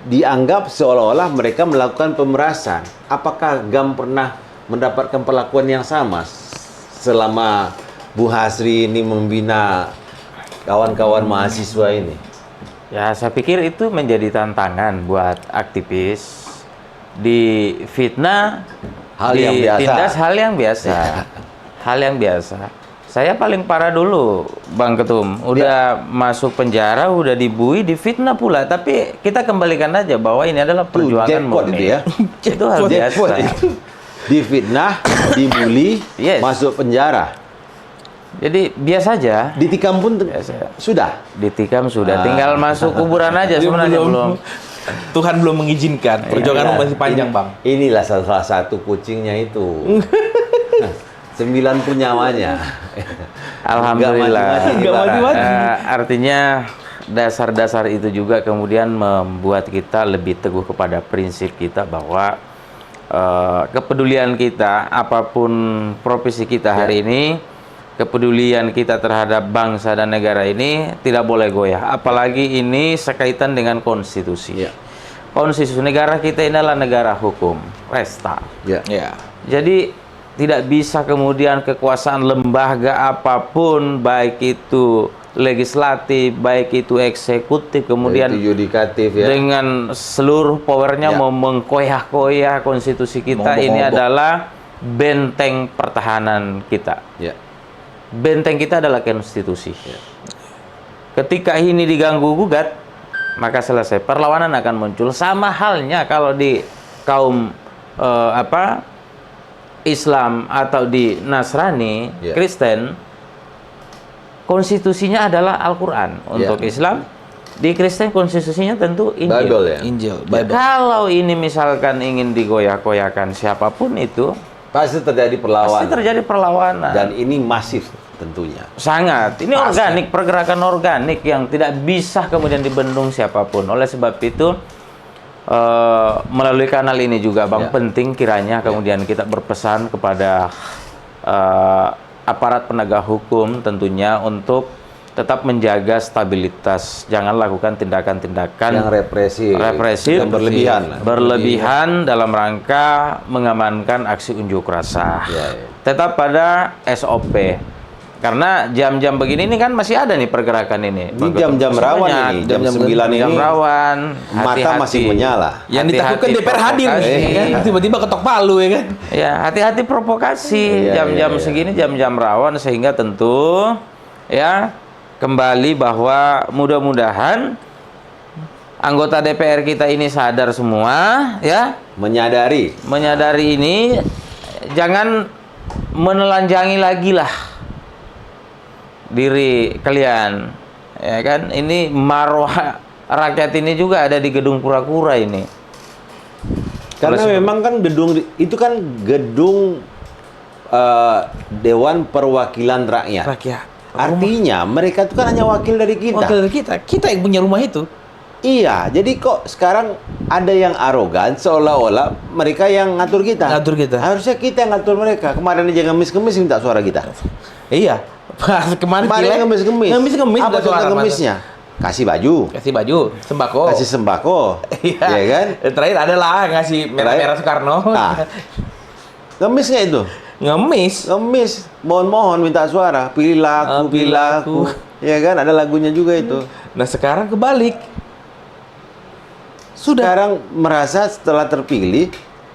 dianggap seolah-olah mereka melakukan pemerasan. Apakah GAM pernah mendapatkan perlakuan yang sama selama Bu Hasri ini membina kawan-kawan mahasiswa ini? Ya, saya pikir itu menjadi tantangan buat aktivis. Difitnah, ditindas hal yang biasa. Hal yang biasa. Saya paling parah dulu, Bang Ketum. Udah masuk penjara, udah dibui, difitnah pula. Tapi kita kembalikan aja bahwa ini adalah perjuangan murni. Itu ya. Itu hal biasa. Difitnah, dibully, masuk penjara. Jadi biasa aja. Ditikam pun sudah. Ditikam sudah. Tinggal masuk kuburan aja sebenarnya belum. Tuhan belum mengizinkan. Perjuangan masih panjang, Bang. Inilah salah satu kucingnya itu. 9 pun nyawanya. Alhamdulillah. Nggak mati-mati. Artinya dasar-dasar itu juga kemudian membuat kita lebih teguh kepada prinsip kita bahwa kepedulian kita, apapun profesi kita hari ini, kepedulian kita terhadap bangsa dan negara ini tidak boleh goyah. Apalagi ini sekaitan dengan konstitusi. Konstitusi negara kita ini adalah negara hukum, resta. Jadi tidak bisa kemudian kekuasaan lembaga apapun, baik itu legislatif, baik itu eksekutif, kemudian itu yudikatif ya, dengan seluruh powernya mau mengkoyah-koyah konstitusi kita. Ini adalah benteng pertahanan kita. Benteng kita adalah konstitusi. Ketika ini diganggu gugat, maka selesai, perlawanan akan muncul. Sama halnya kalau di kaum Islam atau di Nasrani, Kristen, konstitusinya adalah Al-Quran. Untuk Islam, di Kristen konstitusinya tentu Injil. Bible. Kalau ini misalkan ingin digoyah-goyahkan siapapun itu, pasti terjadi perlawanan. Pasti terjadi perlawanan. Dan ini masif tentunya. Sangat. Ini organik, pergerakan organik yang tidak bisa kemudian dibendung siapapun. Oleh sebab itu, melalui kanal ini juga, Bang, penting kiranya kemudian kita berpesan kepada aparat penegak hukum tentunya untuk tetap menjaga stabilitas, jangan lakukan tindakan-tindakan yang represif dan berlebihan dalam rangka mengamankan aksi unjuk rasa. Tetap pada SOP. Karena jam-jam begini ini kan masih ada nih pergerakan ini. Ini jam-jam rawan ini, jam 9 ini. Jam rawan, mata masih menyala. Yang ditakutkan DPR hadir nih, tiba-tiba ketok palu ya kan? Ya, hati-hati provokasi. Jam-jam segini jam-jam rawan, sehingga tentu ya kembali bahwa mudah-mudahan anggota DPR kita ini sadar semua ya, menyadari ini, jangan menelanjangi lagi lah diri kalian, ya kan? Ini marwah rakyat ini juga ada di gedung kura-kura ini. Karena memang kan gedung itu kan gedung Dewan Perwakilan Rakyat. Artinya mereka itu kan hanya wakil dari kita. Wakil dari kita. Kita yang punya rumah itu. Iya, jadi kok sekarang ada yang arogan seolah-olah mereka yang ngatur kita. Ngatur kita. Harusnya kita yang ngatur mereka. Kemarin aja ngemis-ngemis minta suara kita. Iya. Kemarin ngemis-ngemis. Ngemis-ngemis Apa minta contoh suara, ngemisnya? Kasih baju. Kasih baju, sembako. Kasih sembako. Iya Ya kan? Terakhir adalah ngasih merah-merah Soekarno. Ah. Ngemis nggak itu? Ngemis. Ngemis. Mohon-mohon minta suara. Pilih Pilih aku. aku. Ya kan? Ada lagunya juga itu. Nah sekarang kebalik. Sudah. Sekarang merasa setelah terpilih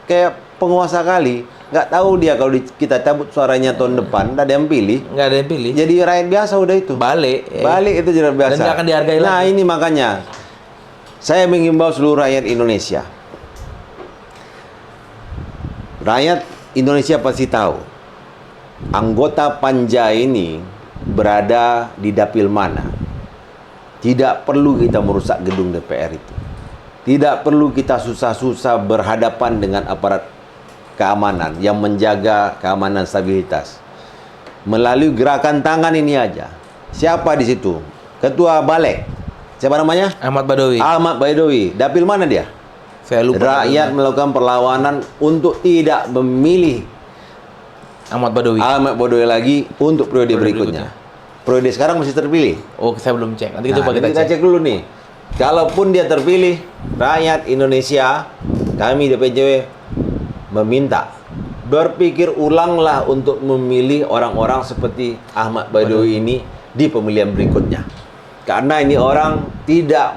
kayak penguasa kali, nggak tahu dia kalau kita cabut suaranya tahun depan, nggak ada yang pilih, Nggak ada yang pilih. jadi rakyat biasa udah itu. Balik. Balik itu jadi biasa. Dan nggak akan dihargai Nah lagi. ini makanya saya mengimbau seluruh rakyat Indonesia. Rakyat Indonesia pasti tahu anggota Panja ini berada di dapil mana. Tidak perlu kita merusak gedung DPR itu. Tidak perlu kita susah-susah berhadapan dengan aparat keamanan yang menjaga keamanan stabilitas. Melalui gerakan tangan ini aja. Siapa di situ? Ketua Balek. Siapa namanya? Ahmad Badawi. Ahmad Badawi. Dapil mana dia? Saya lupa. Rakyat melakukan perlawanan untuk tidak memilih Ahmad Badawi. Ahmad Badawi lagi untuk periode berikutnya. Periode sekarang masih terpilih. Oh, saya belum cek. Nanti coba Nah, kita kita cek. cek dulu nih. Kalaupun dia terpilih, rakyat Indonesia, kami DPJW meminta berpikir ulanglah untuk memilih orang-orang seperti Ahmad Badawi ini di pemilihan berikutnya. Karena ini orang tidak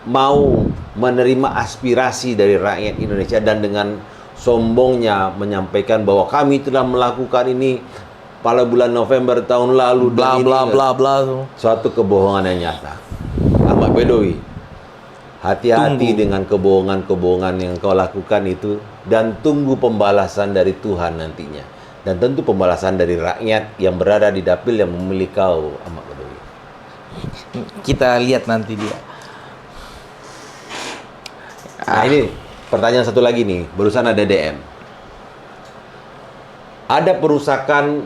mau menerima aspirasi dari rakyat Indonesia dan dengan sombongnya menyampaikan bahwa kami telah melakukan ini pada bulan November tahun lalu Bla dan bla ini bla bla. suatu kebohongan yang nyata. Ahmad Badawi, hati-hati Tunggu. dengan kebohongan-kebohongan yang kau lakukan itu dan tunggu pembalasan dari Tuhan nantinya. Dan tentu pembalasan dari rakyat yang berada di dapil yang memilih kau, Ahmad Badawi. Kita lihat nanti dia. Nah ini pertanyaan satu lagi nih, barusan ada DM. Ada perusakan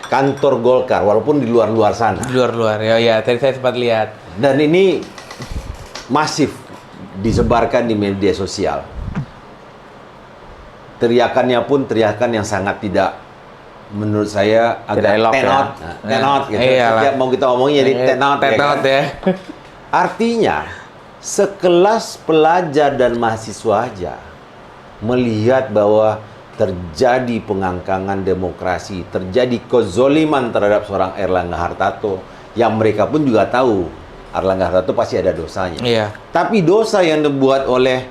kantor Golkar walaupun di luar-luar sana. Di luar-luar. Ya, tadi saya sempat lihat. Dan ini masif disebarkan di media sosial. Teriakannya pun teriakan yang sangat tidak, menurut saya agak elok ya. tenot, tenot gitu. Iyalah. Setiap mau kita omongin jadi tenot, Tenot kan? ya. Artinya sekelas pelajar dan mahasiswa aja melihat bahwa terjadi pengangkangan demokrasi, terjadi kezoliman terhadap seorang Erlangga Hartarto yang mereka pun juga tahu Erlangga Hartarto pasti ada dosanya. Iya. Tapi dosa yang dibuat oleh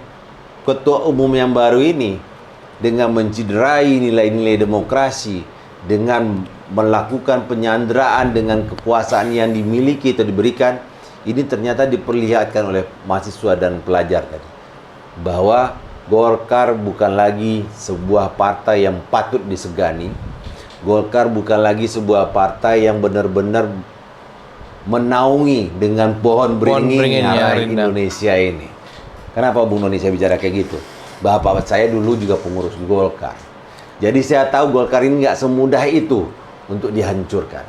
ketua umum yang baru ini dengan menciderai nilai-nilai demokrasi, dengan melakukan penyanderaan dengan kekuasaan yang dimiliki atau diberikan, ini ternyata diperlihatkan oleh mahasiswa dan pelajar tadi bahwa Golkar bukan lagi sebuah partai yang patut disegani. Golkar bukan lagi sebuah partai yang benar-benar menaungi dengan pohon beringinnya rakyat Indonesia ini. Kenapa Bung Indonesia bicara kayak gitu? Bapak saya dulu juga pengurus Golkar. Jadi saya tahu Golkar ini nggak semudah itu untuk dihancurkan.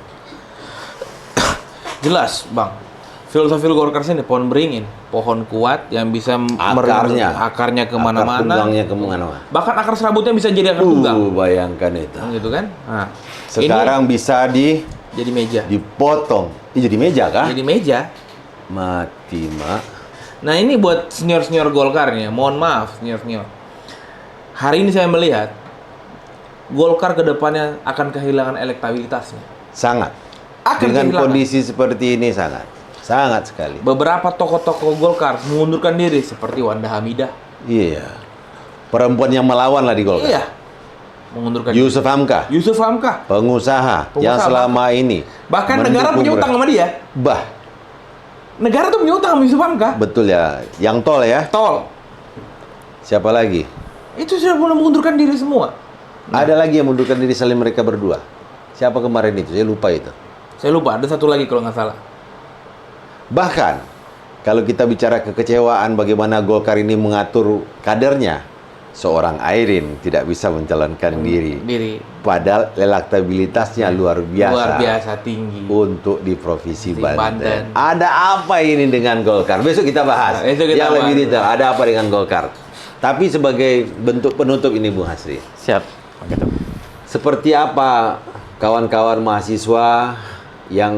Jelas, Bang. Filosofi Golkar sini pohon beringin, pohon kuat yang bisa akarnya kemana-mana, akar tunggangnya kemana-mana. bahkan akar serabutnya bisa jadi akar tunggang, Bayangkan itu. gitu kan? Nah, Sekarang bisa jadi meja, dipotong. Ini jadi meja kah? jadi meja. Mati mak. Nah ini buat senior Golkarnya, mohon maaf senior. Hari ini saya melihat Golkar kedepannya akan kehilangan elektabilitasnya. Sangat. Akan Dengan kehilangan. kondisi seperti ini sangat sekali. Beberapa tokoh-tokoh Golkar mengundurkan diri seperti Wanda Hamidah. Iya. Perempuan yang melawan lah di Golkar. Iya, mengundurkan diri. Yusuf Hamka, Yusuf Hamka. pengusaha yang selama ini Bahkan negara punya utang sama dia. Negara tuh punya utang sama Yusuf Hamka. Betul ya. Yang tol ya. Tol. Siapa lagi? Itu sudah mulai mengundurkan diri semua. Ada lagi yang mundurkan diri saling mereka berdua. Siapa kemarin itu? Saya lupa itu. Saya lupa, ada satu lagi kalau nggak salah. Bahkan kalau kita bicara kekecewaan bagaimana Golkar ini mengatur kadernya, seorang Airin tidak bisa mencalonkan diri. Padahal elektabilitasnya luar biasa tinggi untuk di Provinsi Di Banten. Banten. Ada apa ini dengan Golkar? Besok kita bahas. Besok kita yang bahas. lebih detail. Ada apa dengan Golkar? Tapi sebagai bentuk penutup ini, Bung Hasri. Siap. Seperti apa kawan-kawan mahasiswa yang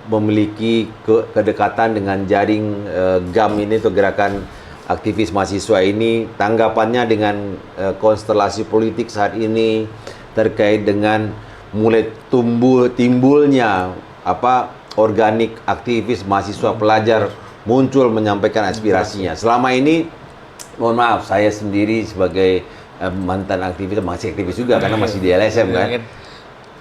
memiliki kedekatan dengan jaring GAM ini atau Gerakan Aktivis Mahasiswa ini, tanggapannya dengan konstelasi politik saat ini terkait dengan mulai timbulnya organik aktivis mahasiswa pelajar muncul menyampaikan aspirasinya. Selama ini, mohon maaf, saya sendiri sebagai mantan aktivis, masih aktivis juga karena masih di LSM kan,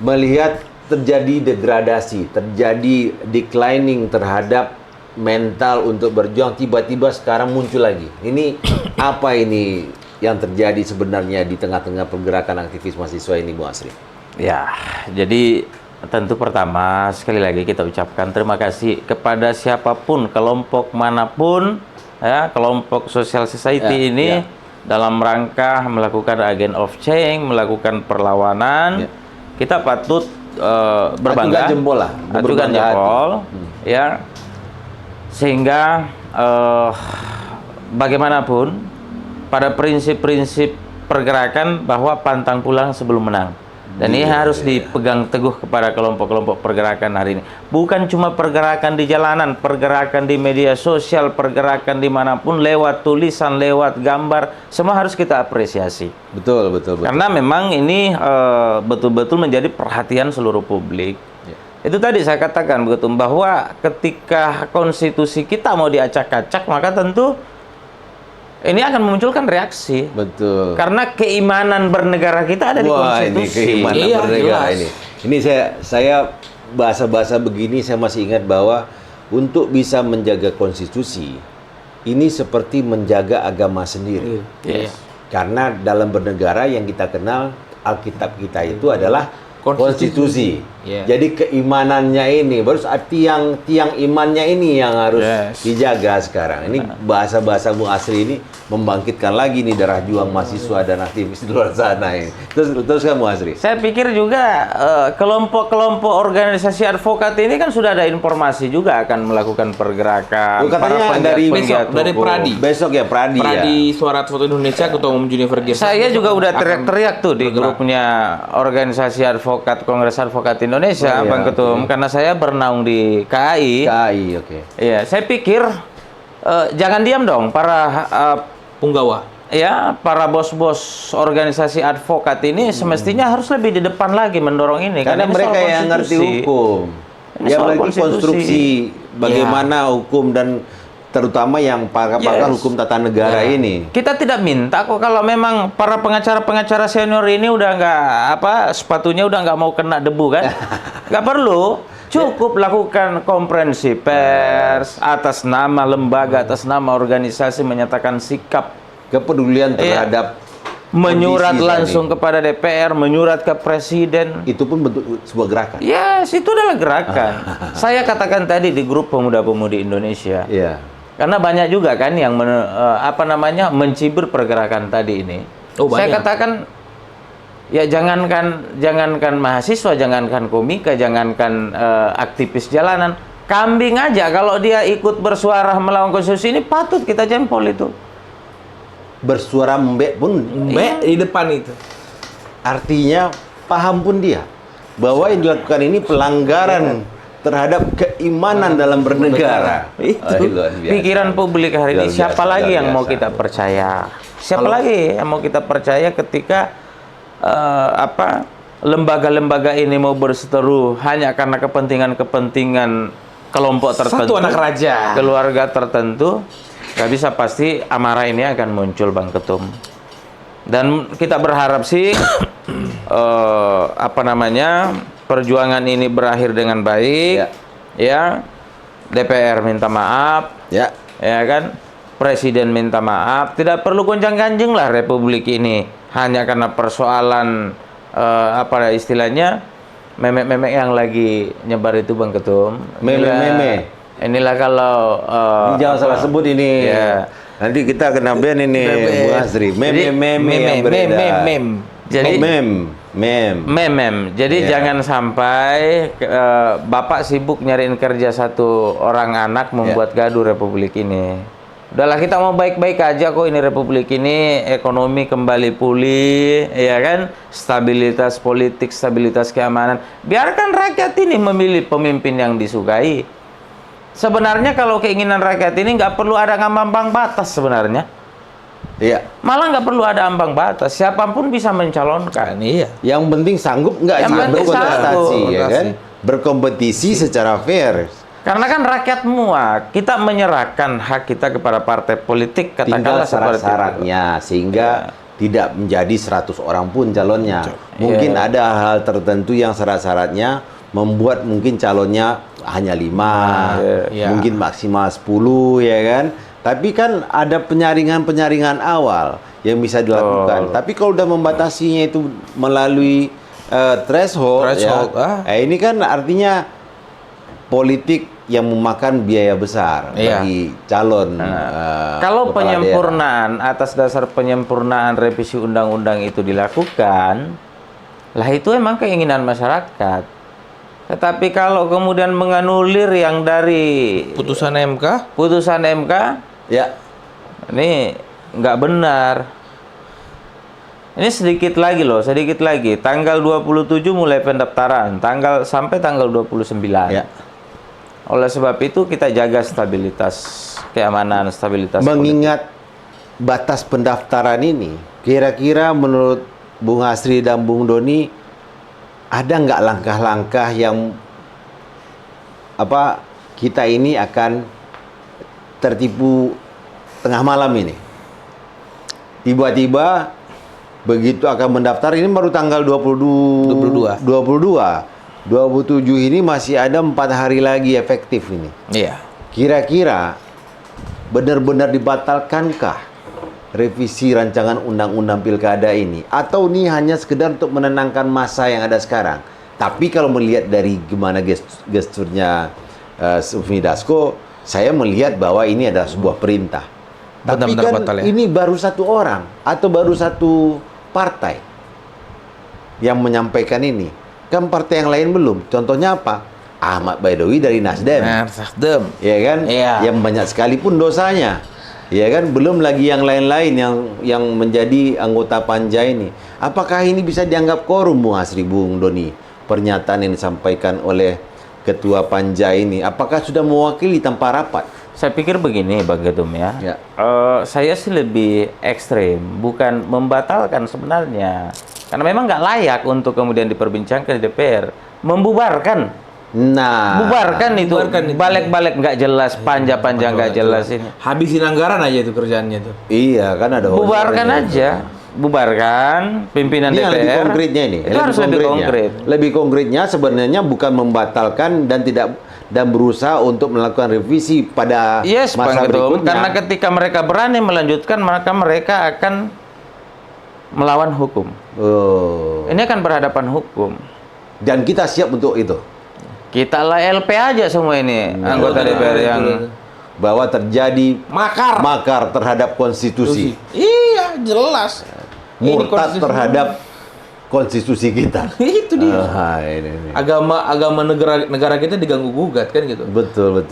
melihat terjadi degradasi, terjadi declining terhadap mental untuk berjuang, tiba-tiba sekarang muncul lagi. Ini apa ini yang terjadi sebenarnya di tengah-tengah pergerakan aktivis mahasiswa ini, Bu Asri? Ya, jadi tentu pertama sekali lagi kita ucapkan terima kasih kepada siapapun, kelompok manapun, ya, kelompok social society ini dalam rangka melakukan agent of change, melakukan perlawanan. Kita patut berbangga, acungkan jempol lah, acungkan jempol, ya, sehingga bagaimanapun pada prinsip-prinsip pergerakan bahwa pantang pulang sebelum menang, dan ini harus dipegang teguh kepada kelompok-kelompok pergerakan hari ini. Bukan cuma pergerakan di jalanan, pergerakan di media sosial, pergerakan dimanapun, lewat tulisan, lewat gambar, semua harus kita apresiasi. Betul. Karena memang ini betul-betul menjadi perhatian seluruh publik. Itu tadi saya katakan begitu, bahwa ketika konstitusi kita mau diacak-acak, maka tentu ini akan memunculkan reaksi. Betul. Karena keimanan bernegara kita ada di konstitusi. Ini keimanan bernegara ini. Ini saya bahasa-bahasa begini saya masih ingat bahwa untuk bisa menjaga konstitusi ini seperti menjaga agama sendiri. Karena dalam bernegara yang kita kenal Alkitab kita itu adalah konstitusi. Jadi keimanannya ini baru tiang imannya ini yang harus dijaga sekarang. Ini bahasa-bahasa Bung Asri ini membangkitkan lagi nih darah juang mahasiswa dan aktivis di luar sana ini. Terus kan Bung Asri? Saya pikir juga kelompok-kelompok organisasi advokat ini kan sudah ada informasi juga akan melakukan pergerakan. Katanya dari besok, dari Pradi. Besok ya Pradi Suara Advokat Indonesia, Ketua Umum Junifer Gerson. Saya juga udah teriak-teriak tuh di grupnya organisasi advokat Kongres Advokat Indonesia, Bang Ketum, karena saya bernaung di KAI. Iya, saya pikir jangan diam dong para punggawa. Ya, para bos-bos organisasi advokat ini semestinya harus lebih di depan lagi mendorong ini. Karena ini mereka yang ngerti hukum, yang ngerti konstruksi bagaimana hukum dan terutama yang pakar-pakar hukum tata negara ini. Kita tidak minta kok kalau memang para pengacara-pengacara senior ini udah nggak sepatunya udah nggak mau kena debu kan, nggak perlu. Cukup lakukan konferensi pers atas nama lembaga, atas nama organisasi, menyatakan sikap kepedulian terhadap menyurat langsung kepada DPR, menyurat ke presiden. Itu pun bentuk sebuah gerakan. Yes, itu adalah gerakan. Saya katakan tadi di grup pemuda-pemudi Indonesia. Karena banyak juga kan yang mencibir pergerakan tadi ini. Saya katakan ya jangankan mahasiswa, jangankan komika, jangankan aktivis jalanan, kambing aja kalau dia ikut bersuara melawan konstitusi ini patut kita jempol itu. Bersuara mbek pun di depan itu. Artinya paham pun dia bahwa yang dilakukan ini pelanggaran terhadap keimanan dalam bernegara. Itu pikiran publik hari ini. Siapa lagi yang mau kita percaya? Siapa lagi yang mau kita percaya ketika lembaga-lembaga ini mau berseteru hanya karena kepentingan kelompok tertentu, satu anak raja, keluarga tertentu? Gak bisa, pasti amarah ini akan muncul, Bang Ketum. Dan kita berharap sih perjuangan ini berakhir dengan baik. Ya, DPR minta maaf. Ya kan, Presiden minta maaf. Tidak perlu gonjang-ganjing lah Republik ini hanya karena persoalan istilahnya memek-memek yang lagi nyebar itu, Bang Ketum. Meme. Inilah kalau jangan salah sebut ini. Nanti kita kena ban ini, Bu Hasri. Meme yang beredar. Jadi Mem. Jadi Ya. jangan sampai Bapak sibuk nyariin kerja satu orang anak membuat gaduh Republik ini. Udahlah, kita mau baik-baik aja kok, ini Republik ini ekonomi kembali pulih, ya kan? Stabilitas politik, stabilitas keamanan. Biarkan rakyat ini memilih pemimpin yang disukai. Sebenarnya kalau keinginan rakyat ini nggak perlu ada ambang batas sebenarnya. Iya. Malah nggak perlu ada ambang batas, siapapun bisa mencalonkan. Iya. Yang penting sanggup nggak Yang sih penting berkontestasi, sanggup. ya kan? Berkompetisi secara fair. Karena kan rakyat muak, kita menyerahkan hak kita kepada partai politik, Tinggal katakanlah seperti itu. syarat-syaratnya sehingga tidak menjadi 100 orang pun calonnya. Mungkin ada hal tertentu yang syarat-syaratnya membuat mungkin calonnya hanya 5, Iya. mungkin maksimal 10, ya kan? Tapi kan ada penyaringan-penyaringan awal yang bisa dilakukan. Tapi kalau udah membatasinya itu melalui threshold, Threshold, ini kan artinya politik yang memakan biaya besar Iya. bagi calon. Kalau kepala penyempurnaan atas dasar penyempurnaan revisi undang-undang itu dilakukan, lah itu emang keinginan masyarakat. Tetapi kalau kemudian menganulir yang dari Putusan MK. daerah. Ya, ini nggak benar. Ini sedikit lagi loh, sedikit lagi. Tanggal 27 mulai pendaftaran, sampai tanggal 29. ya. Oleh sebab itu kita jaga stabilitas keamanan, stabilitas Mengingat batas pendaftaran ini, kira-kira menurut Bung Hasri dan Bung Doni, ada nggak langkah-langkah yang kita ini akan tertipu tengah malam ini? Tiba-tiba begitu akan mendaftar, ini baru tanggal 22. 27 ini masih ada 4 hari lagi efektif ini. Iya. Kira-kira benar-benar dibatalkankah revisi rancangan undang-undang pilkada ini? Atau ini hanya sekedar untuk menenangkan masa yang ada sekarang? Tapi kalau melihat dari gimana gesturnya Sufmi Dasko, saya melihat bahwa ini adalah sebuah perintah. Tapi Benar-benar kan batal ya? ini baru satu orang atau baru satu partai yang menyampaikan ini. Kan partai yang lain belum. Contohnya apa? Ahmad Baidowi dari Nasdem. Nasdem. Ya kan? Iya. Yang banyak sekali pun dosanya. Ya kan? Belum lagi yang lain-lain yang menjadi anggota panja ini. Apakah ini bisa dianggap korum, Bung Hasri, Bung Doni? Pernyataan yang disampaikan oleh ketua panja ini, apakah sudah mewakili tanpa rapat? Saya pikir begini, Bang Gedum ya. Ya. Saya sih lebih ekstrim, bukan membatalkan sebenarnya. Karena memang nggak layak untuk kemudian diperbincangkan di DPR. Membubarkan. Nah, Bubarkan itu. bubarkan itu. Balik-balik nggak jelas, panja-panja nggak jelas ini. Habisin anggaran aja itu kerjaannya tuh. iya kan ada Bubarkan honornya aja. Bubarkan pimpinan Ini yang DPR. lebih konkretnya ini. Itu harus lebih konkret. Lebih konkretnya sebenarnya bukan membatalkan dan berusaha untuk melakukan revisi pada Yes, Bang masa Gedum. berikutnya. Karena ketika mereka berani melanjutkan, maka mereka akan melawan hukum. Oh. Ini akan berhadapan hukum. Dan kita siap untuk itu. Kita lah LP aja semua ini anggota DPR yang Bahwa terjadi Makar. terhadap konstitusi. Iya, jelas. Ini Murtad konstitusi. terhadap konstitusi kita. Itu dia. Ini. Agama negara kita diganggu gugat kan gitu. Betul.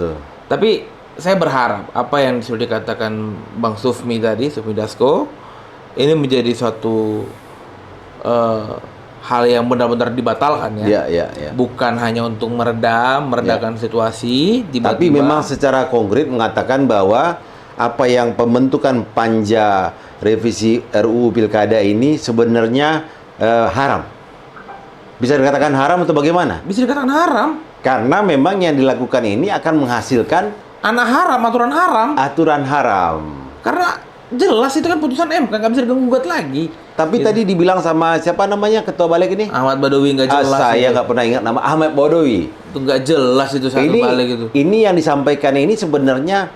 Tapi saya berharap apa yang sudah dikatakan Bang Sufmi tadi, Sufmi Dasko, ini menjadi suatu hal yang benar-benar dibatalkan ya. Ya. Bukan hanya untuk meredakan situasi, tiba-tiba. Tapi memang secara konkret mengatakan bahwa apa yang pembentukan panja revisi RUU Pilkada ini sebenarnya haram. Bisa dikatakan haram atau bagaimana? bisa dikatakan haram. Karena memang yang dilakukan ini akan menghasilkan Anak haram, aturan haram. aturan haram. Karena jelas itu kan putusan MK, nggak bisa diganggu-gugat lagi. Tapi tadi dibilang sama siapa namanya ketua balik ini? Ahmad Badawi nggak jelas. Saya itu. nggak pernah ingat nama Ahmad Badawi. Itu nggak jelas itu satu balik itu. Ini yang disampaikan ini sebenarnya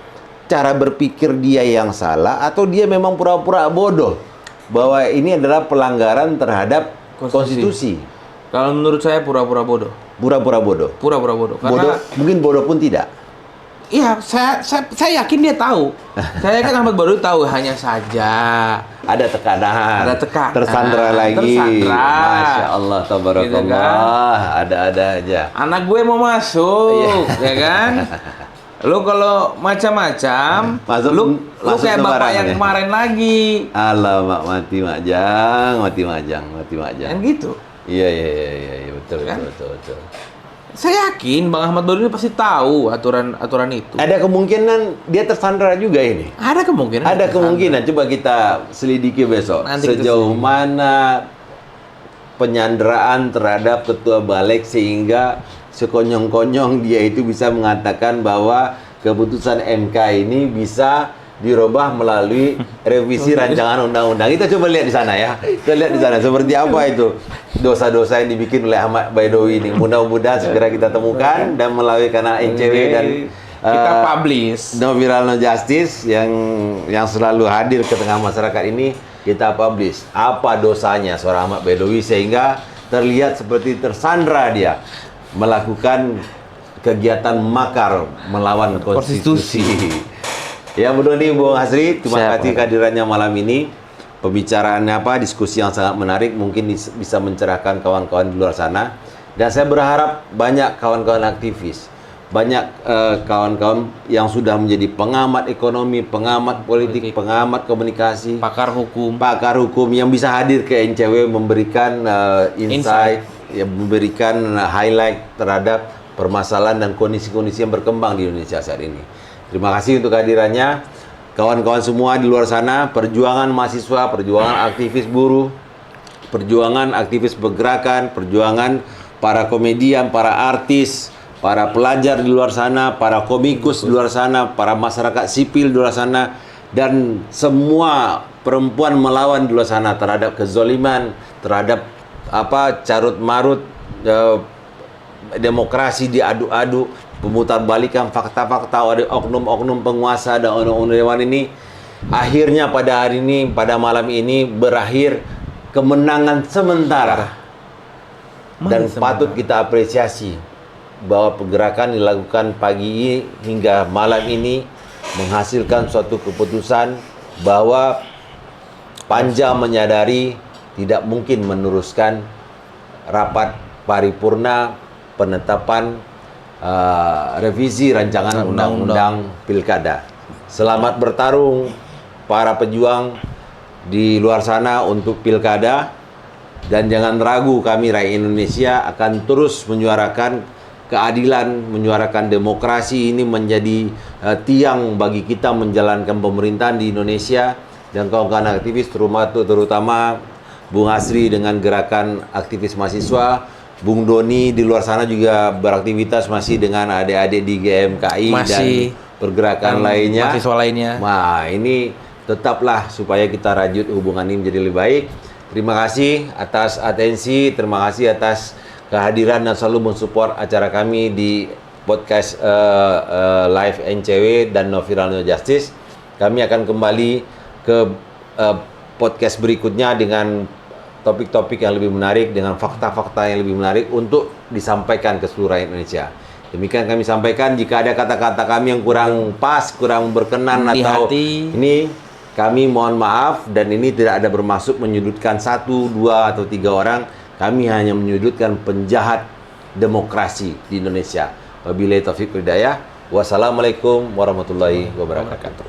cara berpikir dia yang salah atau dia memang pura-pura bodoh bahwa ini adalah pelanggaran terhadap konstitusi. Kalau menurut saya pura-pura bodoh. Pura-pura bodoh. Pura-pura bodoh. Karena Bodoh, mungkin bodoh pun tidak. Iya, saya yakin dia tahu. Saya yakin Ahmad Badawi tahu, hanya saja Ada tekanan. Ada tekanan. Tersandra lagi. Tersandra. Masya Allah, tabarakallah. Gitu kan? Ada aja. anak gue mau masuk, ya kan? Lu kalau macam-macam, Masuk lu kayak bapak lebaran yang ya? kemarin lagi. Alamak, mati majang. Kan gitu. Iya, betul, Kan? betul. Saya yakin Bang Ahmad Badawi pasti tahu aturan itu. Ada kemungkinan dia tersandra juga ini. Ada kemungkinan. Ada kemungkinan. Coba kita selidiki besok. Nanti kita Sejauh selidiki. mana penyanderaan terhadap ketua balik sehingga sekonyong-konyong dia itu bisa mengatakan bahwa keputusan MK ini bisa dirubah melalui revisi rancangan undang-undang. Kita coba lihat di sana ya. Kita lihat di sana seperti apa itu dosa-dosa yang dibikin oleh Ahmad Badawi ini. Mudah-mudahan segera kita temukan dan melalui kanal NCW dan kita publish. No Viral No Justice yang selalu hadir ke tengah masyarakat ini, kita publish apa dosanya seorang Ahmad Badawi sehingga terlihat seperti tersandra dia melakukan kegiatan makar melawan konstitusi. Ya, Bu Doni, Bu Hasri, terima Siap, kasih kehadirannya malam ini. Pembicaraannya diskusi yang sangat menarik, mungkin bisa mencerahkan kawan-kawan di luar sana. Dan saya berharap banyak kawan-kawan aktivis, banyak kawan-kawan yang sudah menjadi pengamat ekonomi, pengamat politik, pengamat komunikasi, Pakar hukum yang bisa hadir ke NCW memberikan insight, yang memberikan highlight terhadap permasalahan dan kondisi-kondisi yang berkembang di Indonesia saat ini. Terima kasih untuk kehadirannya. Kawan-kawan semua di luar sana, perjuangan mahasiswa, perjuangan aktivis buruh, perjuangan aktivis pergerakan, perjuangan para komedian, para artis, para pelajar di luar sana, para komikus di luar sana, para masyarakat sipil di luar sana, dan semua perempuan melawan di luar sana terhadap kezoliman, terhadap carut marut demokrasi diadu-adu, pemutarbalikan fakta-fakta oleh oknum-oknum penguasa dan oknum-oknum dewan ini. Akhirnya pada hari ini, pada malam ini berakhir kemenangan sementara. Dan patut kita apresiasi bahwa pergerakan dilakukan pagi ini hingga malam ini menghasilkan suatu keputusan bahwa Panja menyadari tidak mungkin meneruskan rapat paripurna penetapan revisi rancangan undang-undang pilkada. Selamat bertarung para pejuang di luar sana untuk pilkada, dan jangan ragu kami rakyat Indonesia akan terus menyuarakan keadilan, menyuarakan demokrasi. Ini menjadi tiang bagi kita menjalankan pemerintahan di Indonesia. Dan kawan-kawan aktivis terutama Bung Hasri dengan gerakan aktivis mahasiswa, Bung Doni di luar sana juga beraktivitas masih dengan adik-adik di GMKI dan pergerakan lainnya. Mahasiswa lainnya. Nah, ini tetaplah supaya kita rajut hubungan ini menjadi lebih baik. Terima kasih atas atensi, terima kasih atas kehadiran dan selalu mensupport acara kami di podcast Live NCW dan No Viral No Justice. Kami akan kembali ke podcast berikutnya dengan topik-topik yang lebih menarik, dengan fakta-fakta yang lebih menarik untuk disampaikan ke seluruh rakyat Indonesia. Demikian kami sampaikan. Jika ada kata-kata kami yang kurang pas, kurang berkenan atau ini, kami mohon maaf, dan ini tidak ada bermaksud menyudutkan 1, 2, atau 3 orang. Kami hanya menyudutkan penjahat demokrasi di Indonesia. Wabillahi taufiq wal hidayah. Wassalamualaikum warahmatullahi wabarakatuh.